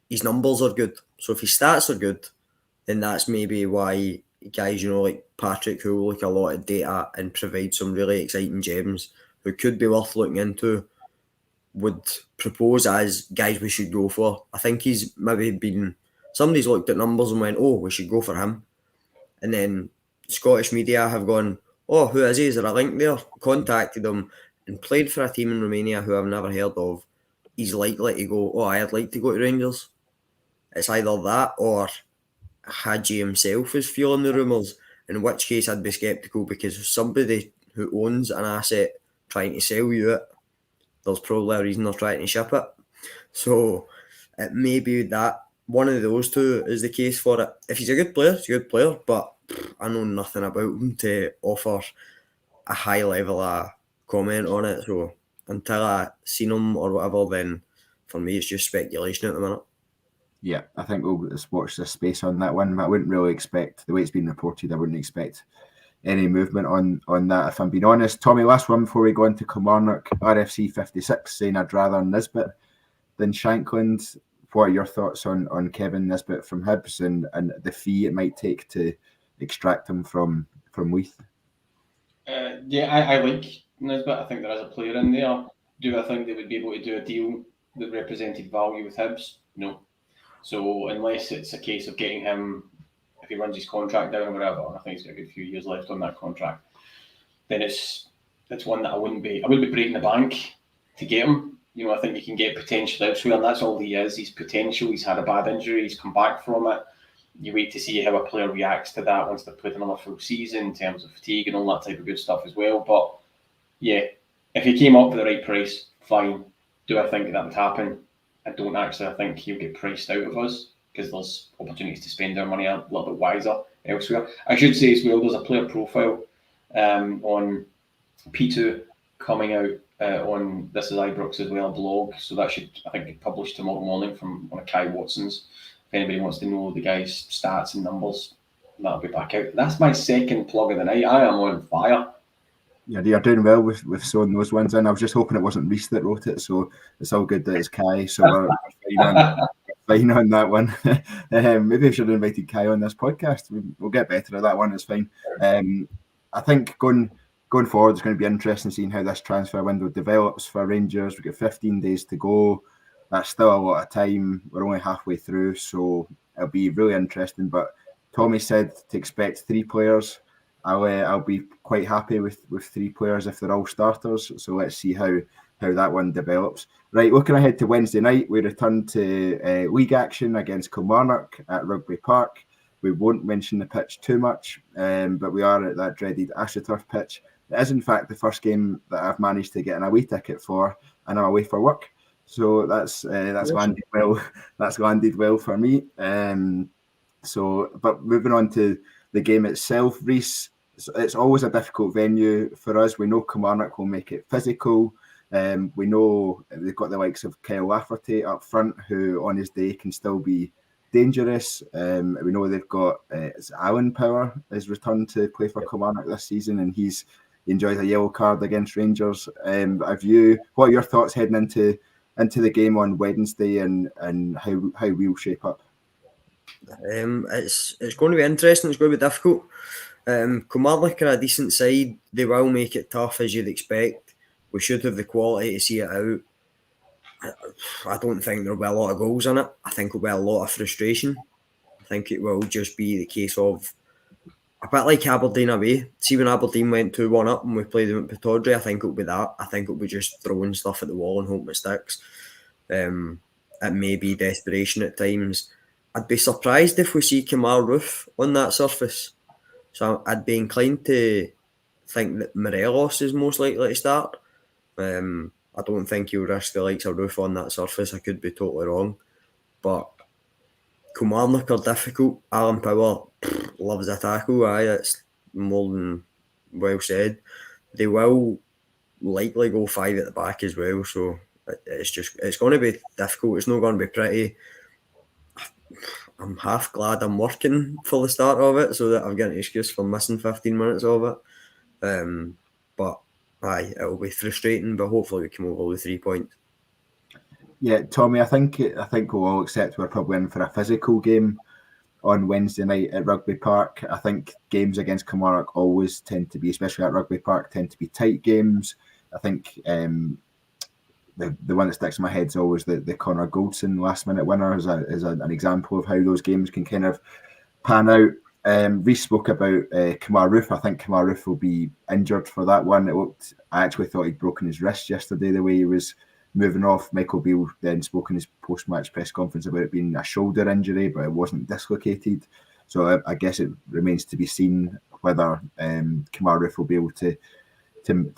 his numbers are good. So if his stats are good, then that's maybe why guys, like Patrick, who look a lot at data and provide some really exciting gems who could be worth looking into, would propose as guys we should go for. I think he's maybe been, somebody's looked at numbers and went, oh, we should go for him. And then Scottish media have gone, oh, who is he? Is there a link there? Contacted him and played for a team in Romania who I've never heard of. He's likely to go, oh, I'd like to go to Rangers. It's either that or Hagi himself is feeling the rumours, in which case I'd be sceptical, because somebody who owns an asset trying to sell you it, there's probably a reason they're trying to ship it. So it may be that one of those two is the case for it. If he's a good player, he's a good player, but I know nothing about him to offer a high level of comment on it. So until I seen him or whatever, then for me it's just speculation at the minute. Yeah, I think we'll just watch this space on that one. I wouldn't really expect, the way it's been reported, I wouldn't expect any movement on that, if I'm being honest. Tommy, last one before we go into Kilmarnock. RFC 56 saying I'd rather Nisbet than Shankland. What are your thoughts on Kevin Nisbet from Hibs and the fee it might take to extract him from Leith? Yeah, I like Nisbet. I think there is a player in there. Do I think they would be able to do a deal that represented value with Hibs? No. So unless it's a case of getting him, if he runs his contract down or whatever, and I think he's got a good few years left on that contract, then it's one that I wouldn't be breaking the bank to get him. I think you can get potential elsewhere, and that's all he is. He's potential. He's had a bad injury. He's come back from it. You wait to see how a player reacts to that once they've played another full season in terms of fatigue and all that type of good stuff as well. But yeah, if he came up for the right price, fine. Do I think that would happen? I don't actually. I think he'll get priced out of us because there's opportunities to spend our money a little bit wiser elsewhere. I should say as well, there's a player profile on P2 coming out on This Is Ibrox as well, blog. So that should, I think, be published tomorrow morning from one of Kai Watson's. If anybody wants to know the guy's stats and numbers, that'll be back out. That's my second plug of the night. I am on fire. Yeah, you're doing well with sewing those ones in. I was just hoping it wasn't Reiss that wrote it, so it's all good that it's Kai. So we're fine on that one. Maybe I should have invited Kai on this podcast. We'll get better at that one. It's fine. I think going forward, it's going to be interesting seeing how this transfer window develops for Rangers. We've got 15 days to go. That's still a lot of time. We're only halfway through, so it'll be really interesting. But Tommy said to expect 3 players. I'll be quite happy with 3 players if they're all starters. So let's see how that one develops. Right, looking ahead to Wednesday night, we return to league action against Kilmarnock at Rugby Park. We won't mention the pitch too much, but we are at that dreaded AstroTurf pitch. It is, in fact, the first game that I've managed to get an away ticket for, and I'm away for work. So that's landed well. That's landed well for me. But moving on to the game itself, Reiss, it's always a difficult venue for us. We know Kilmarnock will make it physical. We know they've got the likes of Kyle Lafferty up front, who on his day can still be dangerous. We know they've got Alan Power has returned to play for Kilmarnock this season, and he enjoys a yellow card against Rangers. What are your thoughts heading into the game on Wednesday, and how we'll shape up? It's going to be interesting. It's going to be difficult. Kilmarnock are a decent side. They will make it tough, as you'd expect. We should have the quality to see it out. I don't think there'll be a lot of goals in it. I think it'll be a lot of frustration. I think it will just be the case of a bit like Aberdeen away. See, when Aberdeen went 2-1 up and we played them at Pittodrie, I think it'll be that. I think it'll be just throwing stuff at the wall and hoping it sticks. It may be desperation at times. I'd be surprised if we see Kemar Roof on that surface. So I'd be inclined to think that Morelos is most likely to start. I don't think he'll risk the likes of Roof on that surface. I could be totally wrong. But Kilmarnock are difficult. Alan Power loves a tackle. It's more than well said. They will likely go 5 at the back as well. So it's going to be difficult. It's not going to be pretty. I'm half glad I'm working for the start of it so that I've got an excuse for missing 15 minutes of it. But it'll be frustrating, but hopefully we come over with 3 points. Yeah, Tommy, I think we'll all accept we're probably in for a physical game on Wednesday night at Rugby Park. I think games against Kilmarnock always tend to be, especially at Rugby Park, tend to be tight games. I think the one that sticks in my head is always the Connor Goldson last minute winner is an example of how those games can kind of pan out. Reiss spoke about Kemar Roof. I think Kemar Roof will be injured for that one. I actually thought he'd broken his wrist yesterday, the way he was moving off. Michael Beale then spoke in his post-match press conference about it being a shoulder injury, but it wasn't dislocated. So I guess it remains to be seen whether Kemar Roof will be able to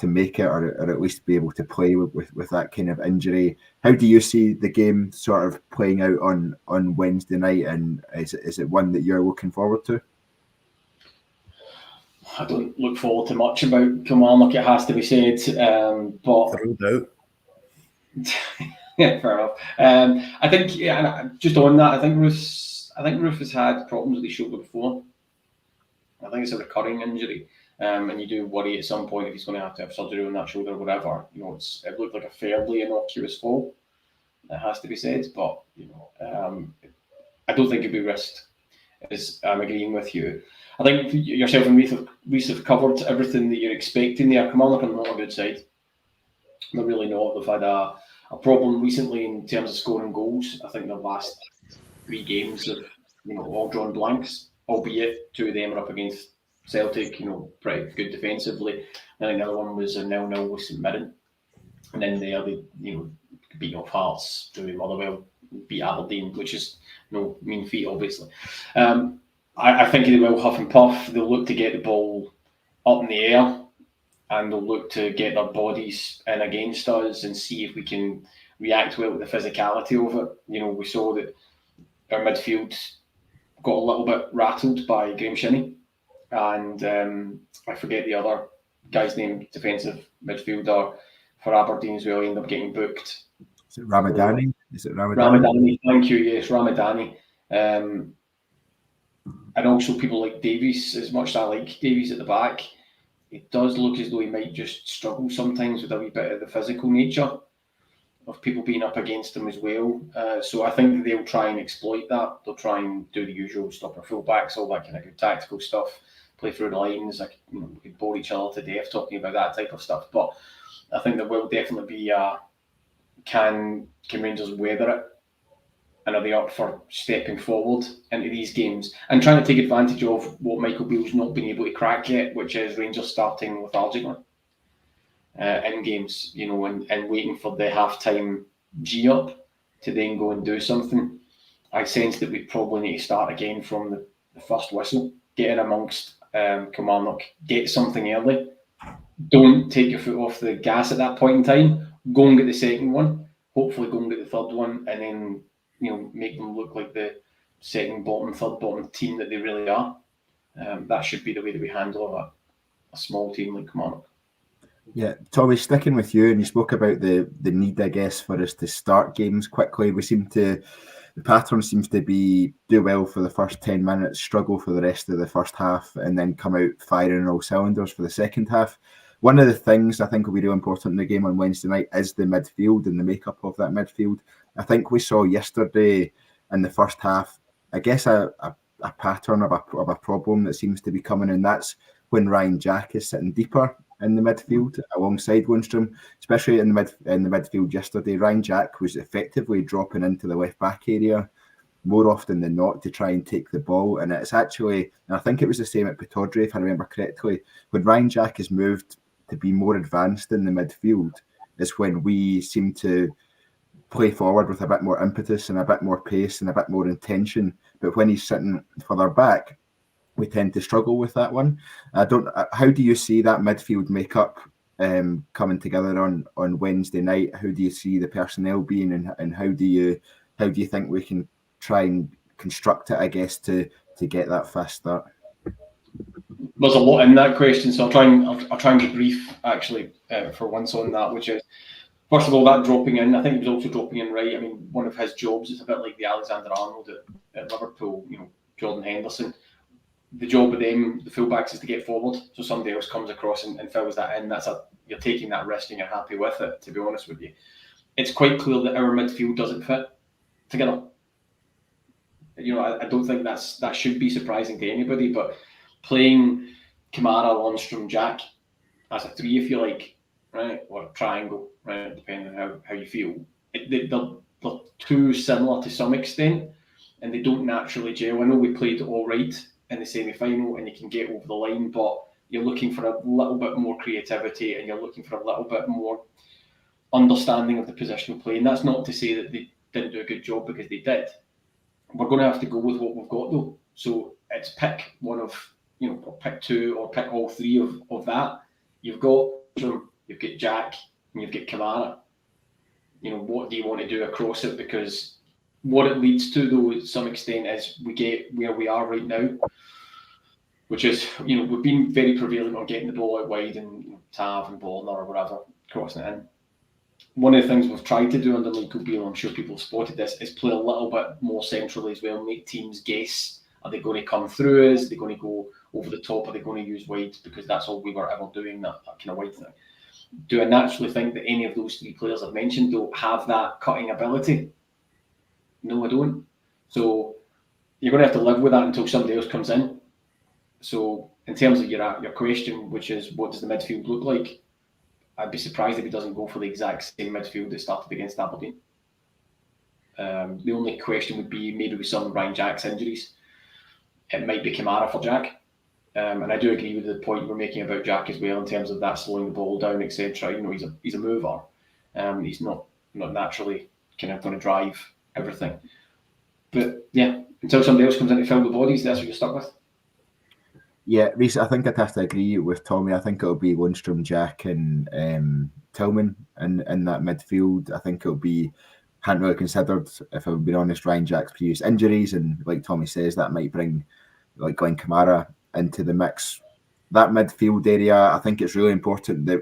make it, or at least be able to play with that kind of injury. How do you see the game sort of playing out on Wednesday night, and is it one that you're looking forward to? I don't look forward to much about Kilmarnock, it has to be said, but no doubt. Yeah, fair enough. I think, just on that, I think Roof has had problems with his shoulder before. I think it's a recurring injury. And you do worry at some point if he's going to have surgery on that shoulder or whatever. It looked like a fairly innocuous fall. It has to be said, but I don't think it'd be risked. I'm agreeing with you. I think yourself and Reiss have covered everything that you're expecting there. Kilmarnock are not a good side. They're really not. They've had a problem recently in terms of scoring goals. I think the last 3 games have all drawn blanks, albeit 2 of them are up against Celtic, pretty good defensively. I think the other one was a 0-0 with St Mirren, and then they beat off Hearts, doing Motherwell, beat Aberdeen, which is no mean feat, obviously. I think they will huff and puff. They'll look to get the ball up in the air, and they'll look to get their bodies in against us and see if we can react well to the physicality of it. We saw that our midfield got a little bit rattled by Graham Shinney. And I forget the other guy's name, defensive midfielder for Aberdeen as well, ended up getting booked. Is it Ramadani? Ramadani, thank you, yes, Ramadani. And also people like Davies, as much as I like Davies at the back, it does look as though he might just struggle sometimes with a wee bit of the physical nature of people being up against him as well. So I think they'll try and exploit that. They'll try and do the usual stopper fullbacks, all that kind of good tactical stuff, play through the lines. We could bore each other to death talking about that type of stuff. But I think there will definitely be can Rangers weather it? And are they up for stepping forward into these games and trying to take advantage of what Michael Beale's not been able to crack yet, which is Rangers starting lethargically. in games, and waiting for the half-time G-up to then go and do something. I sense that we probably need to start again from the first whistle, get in amongst Kilmarnock, get something early. Don't take your foot off the gas at that point in time. Go and get the second one. Hopefully go and get the third one, and then make them look like the second bottom, third bottom team that they really are. That should be the way that we handle a small team like Kilmarnock. Yeah, Tommy, sticking with you, and you spoke about the need, I guess, for us to start games quickly. The pattern seems to be do well for the first 10 minutes, struggle for the rest of the first half, and then come out firing all cylinders for the second half. One of the things I think will be really important in the game on Wednesday night is the midfield and the makeup of that midfield. I think we saw yesterday in the first half, I guess, a pattern of a problem that seems to be coming, and that's when Ryan Jack is sitting deeper in the midfield alongside Lundstrom, especially in the midfield yesterday. Ryan Jack was effectively dropping into the left back area more often than not to try and take the ball, and it's actually, and I think it was the same at Pittodrie if I remember correctly, when Ryan Jack has moved to be more advanced in the midfield is when we seem to play forward with a bit more impetus and a bit more pace and a bit more intention. But when he's sitting further back, we tend to struggle with that one. How do you see that midfield makeup coming together on Wednesday night? How do you see the personnel being, and how do you think we can try and construct it, I guess, to get that fast start? There's a lot in that question, so I'll try and be brief actually for once on that, which is, first of all, that dropping in. I think he was also dropping in right. I mean, one of his jobs is a bit like the Alexander Arnold at Liverpool. Jordan Henderson. The job of them, the fullbacks, is to get forward, so somebody else comes across and fills that in. You're taking that risk and you're happy with it. To be honest with you, it's quite clear that our midfield doesn't fit together. I don't think that should be surprising to anybody. But playing Kamara, Lundstrom, Jack as a three, if you like, right, or a triangle, right, depending on how you feel, they're too similar to some extent, and they don't naturally gel. I know we played all right in the semi-final and you can get over the line, but you're looking for a little bit more creativity and you're looking for a little bit more understanding of the positional play. And that's not to say that they didn't do a good job, because they did. We're going to have to go with what we've got though. So it's pick one of, or pick two, or pick all three of that. You've got Jack, and you've got Kamara. What do you want to do across it? Because what it leads to, though, to some extent, is we get where we are right now, which is, we've been very prevalent on getting the ball out wide and Tav and Borna or whatever, crossing it in. One of the things we've tried to do under Michael Beale, I'm sure people have spotted this, is play a little bit more centrally as well, make teams guess. Are they going to come through us? Are they going to go over the top? Are they going to use wide? Because that's all we were ever doing, that kind of wide thing. Do I naturally think that any of those three players I've mentioned don't have that cutting ability? No, I don't. So you're going to have to live with that until somebody else comes in. So in terms of your question, which is what does the midfield look like? I'd be surprised if he doesn't go for the exact same midfield that started against Aberdeen. The only question would be maybe with some of Ryan Jack's injuries, it might be Kamara for Jack. And I do agree with the point we're making about Jack as well in terms of that slowing the ball down, etc. He's a mover. He's not naturally kind of going to drive everything. But yeah, until somebody else comes in to fill the bodies, that's what you're stuck with. Yeah, Reiss, I think I'd have to agree with Tommy. I think it'll be Lundstrom, Jack, and Tillman in that midfield. I think it'll be, hadn't really considered, if I'm being honest, Ryan Jack's previous injuries, and like Tommy says, that might bring like Glenn Kamara into the mix. That midfield area, I think it's really important that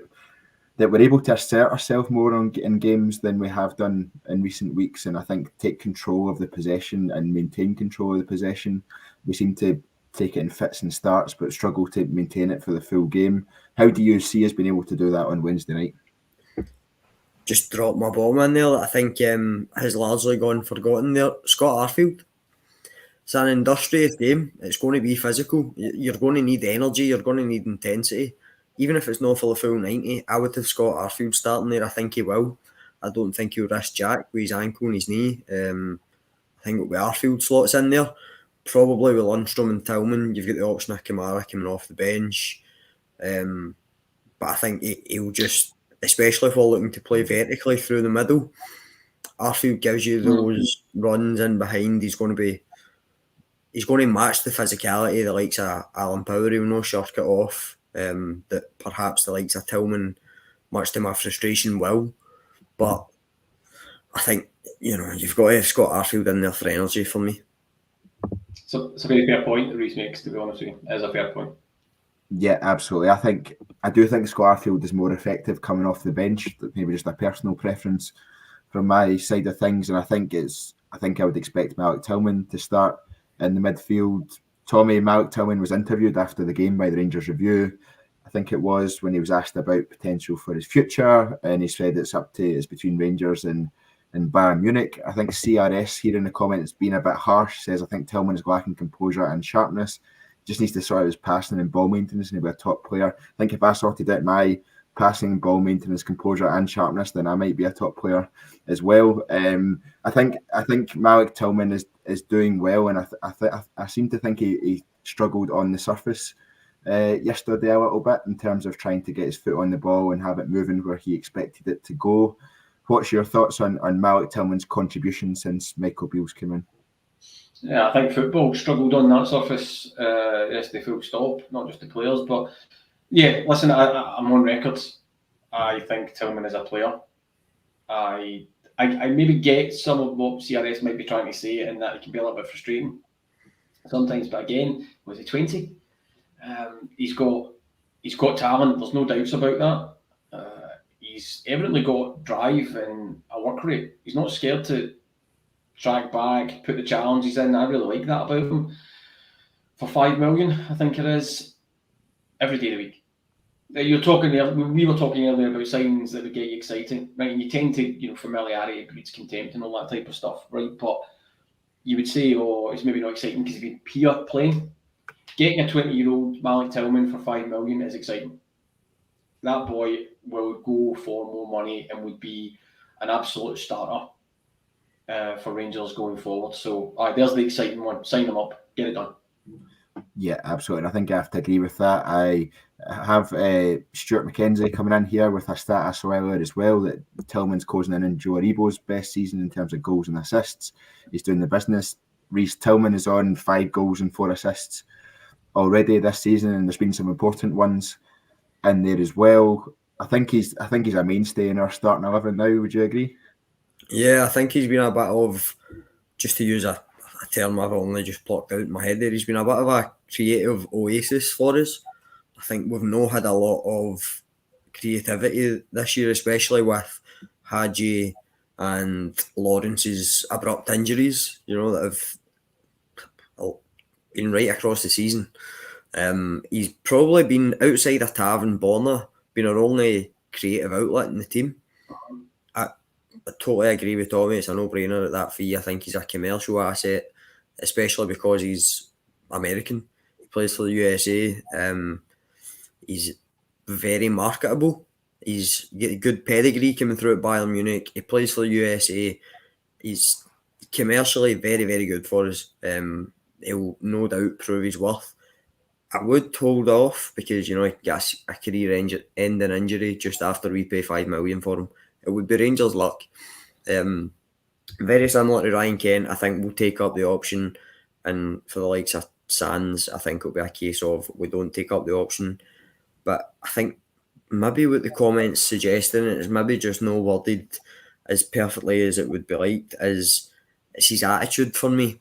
we're able to assert ourselves more in games than we have done in recent weeks, and I think take control of the possession and maintain control of the possession. We seem to take it in fits and starts, but struggle to maintain it for the full game. How do you see us being able to do that on Wednesday night? Just drop my bomb in there. I think has largely gone forgotten there. Scott Arfield. It's an industrious game. It's going to be physical. You're going to need energy. You're going to need intensity. Even if it's not for the full 90, I would have Scott Arfield starting there. I think he will. I don't think he'll risk Jack with his ankle and his knee. I think it'll be Arfield slots in there. Probably with Lundstrom and Tillman. You've got the option of Kamara coming off the bench. But I think he'll just especially if we're looking to play vertically through the middle. Arfield gives you those runs in behind. He's going to match the physicality of the likes of Alan Power. He will not shirk it off. That perhaps the likes of Tillman, much to my frustration, will. But I think, you've got to have Scott Arfield in there for energy for me. So it's a very fair point that Reiss makes, to be honest with you. It is a fair point. Yeah, absolutely. I do think Scott Arfield is more effective coming off the bench. Maybe just a personal preference from my side of things, and I think I would expect Malik Tillman to start in the midfield. Malik Tillman was interviewed after the game by the Rangers Review, I think it was, when he was asked about potential for his future, and he said it's between Rangers and Bayern Munich. I think CRS here in the comments being a bit harsh says I think Tillman is lacking composure and sharpness. Just needs to sort out his passing and ball maintenance and he'll be a top player. I think if I sorted out my passing, ball maintenance, composure and sharpness, then I might be a top player as well. I think Malik Tillman is doing well, and I seem to think he struggled on the surface yesterday a little bit in terms of trying to get his foot on the ball and have it moving where he expected it to go. What's your thoughts on Malik Tillman's contribution since Michael Beale's come in? Yeah, I think football struggled on that surface yesterday, full stop, not just the players. But yeah, listen, I'm on record. I think Tillman is a player. I maybe get some of what CRS might be trying to say, and that it can be a little bit frustrating sometimes. But again, was he 20? He's got talent. There's no doubts about that. He's evidently got drive and a work rate. He's not scared to track back, put the challenges in. I really like that about him. For $5 million, I think it is, every day of the week. We were talking earlier about signings that would get you exciting, right? And you tend to, familiarity breeds contempt and all that type of stuff, right? But you would say, it's maybe not exciting because he's been peer playing. Getting a 20-year-old Malik Tillman for $5 million is exciting. That boy will go for more money and would be an absolute starter for Rangers going forward. So there's the exciting one. Sign them up. Get it done. Yeah, absolutely. And I think I have to agree with that. I have Stuart McKenzie coming in here with a stat I saw earlier as well, that Tillman's closing in Joe Aribo's best season in terms of goals and assists. He's doing the business. Reiss Tillman is on 5 goals and 4 assists already this season, and there's been some important ones in there as well. I think he's a mainstay in our starting 11 now. Would you agree? Yeah, I think he's been a bit of, just to use a term I've only just plucked out in my head there, he's been a bit of a creative oasis for us. I think we've not had a lot of creativity this year, especially with Hadji and Lawrence's abrupt injuries, that have been right across the season. He's probably been, outside of Tav and Borna, been our only creative outlet in the team. I totally agree with Tommy. It's a no-brainer at that fee. I think he's a commercial asset, especially because he's American. He plays for the USA. He's very marketable. He's got good pedigree coming through at Bayern Munich. He plays for the USA. He's commercially very, very good for us. He'll no doubt prove his worth. I would hold off because, he got a career-ending injury just after we pay $5 million for him. It would be Rangers' luck. Very similar to Ryan Kent. I think we'll take up the option, and for the likes of Sands, I think it'll be a case of we don't take up the option. But I think maybe what the comments suggesting is maybe just no worded as perfectly as it would be liked, is it's his attitude for me.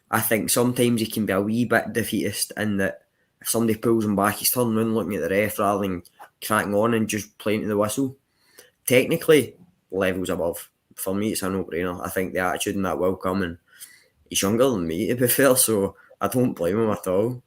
I think sometimes he can be a wee bit defeatist in that if somebody pulls him back, he's turning around looking at the ref rather than cracking on and just playing to the whistle. Technically, levels above. For me, it's a no-brainer. I think the attitude in that will come, and he's younger than me, to be fair, so I don't blame him at all.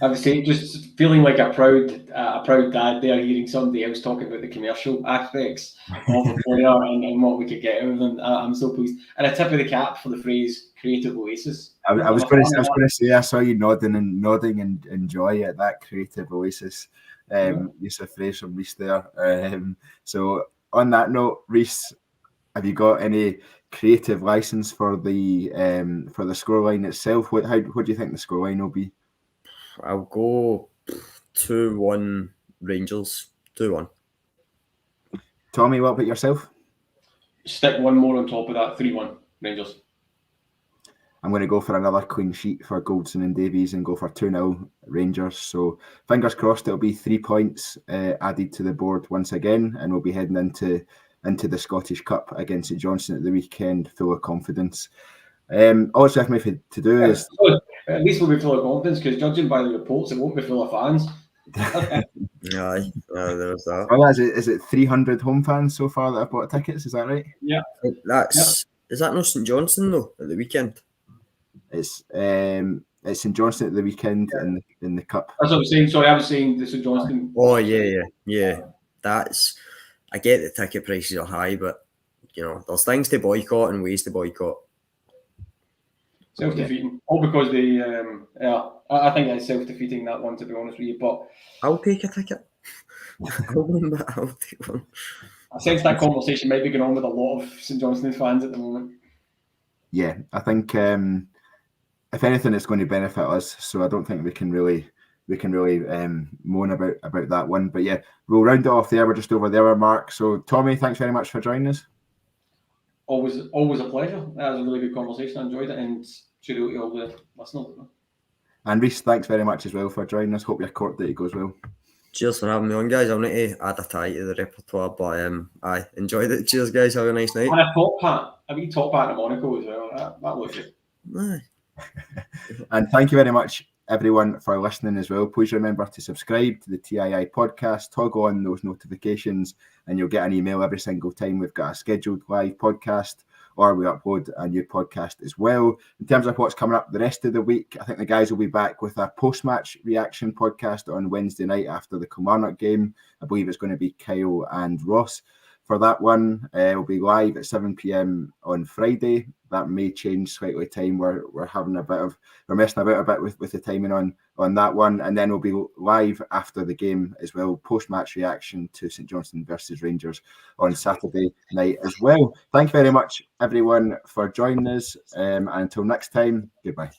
Obviously, just feeling like a proud dad there, hearing somebody else talking about the commercial aspects of the player and what we could get out of them. I'm so pleased. And a tip of the cap for the phrase "creative oasis." I was going to say I saw you nodding and enjoy at that creative oasis. Use a phrase from Reiss there. So on that note, Reiss, have you got any creative license for the scoreline itself? What do you think the scoreline will be? I'll go 2-1 Rangers. 2-1. Tommy, what about yourself? Stick one more on top of that, 3-1 Rangers. I'm going to go for another clean sheet for Goldson and Davies and go for 2-0 Rangers. So fingers crossed it'll be 3 points added to the board once again, and we'll be heading into the Scottish Cup against St Johnstone at the weekend full of confidence. All it's left me to do is... At least we'll be full of confidence, because judging by the reports, it won't be full of fans. Aye, there's that. Well, is it 300 home fans so far that have bought tickets? Is that right? Yeah. Is that not St Johnstone though at the weekend? It's St Johnstone at the weekend in the cup. That's what I'm saying. Sorry, I was saying the St Johnstone. Oh yeah. I get the ticket prices are high, but there's things to boycott and ways to boycott. Self-defeating. All because they, I think it's self-defeating, that one, to be honest with you. But I'll take a ticket. I'll take one. I sense that conversation might be going on with a lot of St Johnstone fans at the moment. Yeah, I think if anything, it's going to benefit us. So I don't think we can really moan about that one. But yeah, we'll round it off there. We're just over the hour mark. So Tommy, thanks very much for joining us. Always a pleasure. That was a really good conversation. I enjoyed it, and should to all the listeners. And Reiss, thanks very much as well for joining us. Hope your court date goes well. Cheers for having me on, guys. I'll need to add a tie to the repertoire, but I enjoyed it. Cheers, guys. Have a nice night. And a wee top hat in Monaco as well. That looks good. Aye. And thank you very much, everyone, for listening as well. Please remember to subscribe to the TII podcast, toggle on those notifications, and you'll get an email every single time we've got a scheduled live podcast or we upload a new podcast as well. In terms of what's coming up the rest of the week, I think the guys will be back with a post-match reaction podcast on Wednesday night after the Kilmarnock game. I believe it's going to be Kyle and Ross for that one. We'll be live at 7 p.m. on Friday. That may change slightly time. We're messing about a bit with the timing on that one, and then we'll be live after the game as well, post-match reaction to St Johnstone versus Rangers on Saturday night as well. Thank you very much, everyone, for joining us, and until next time, goodbye.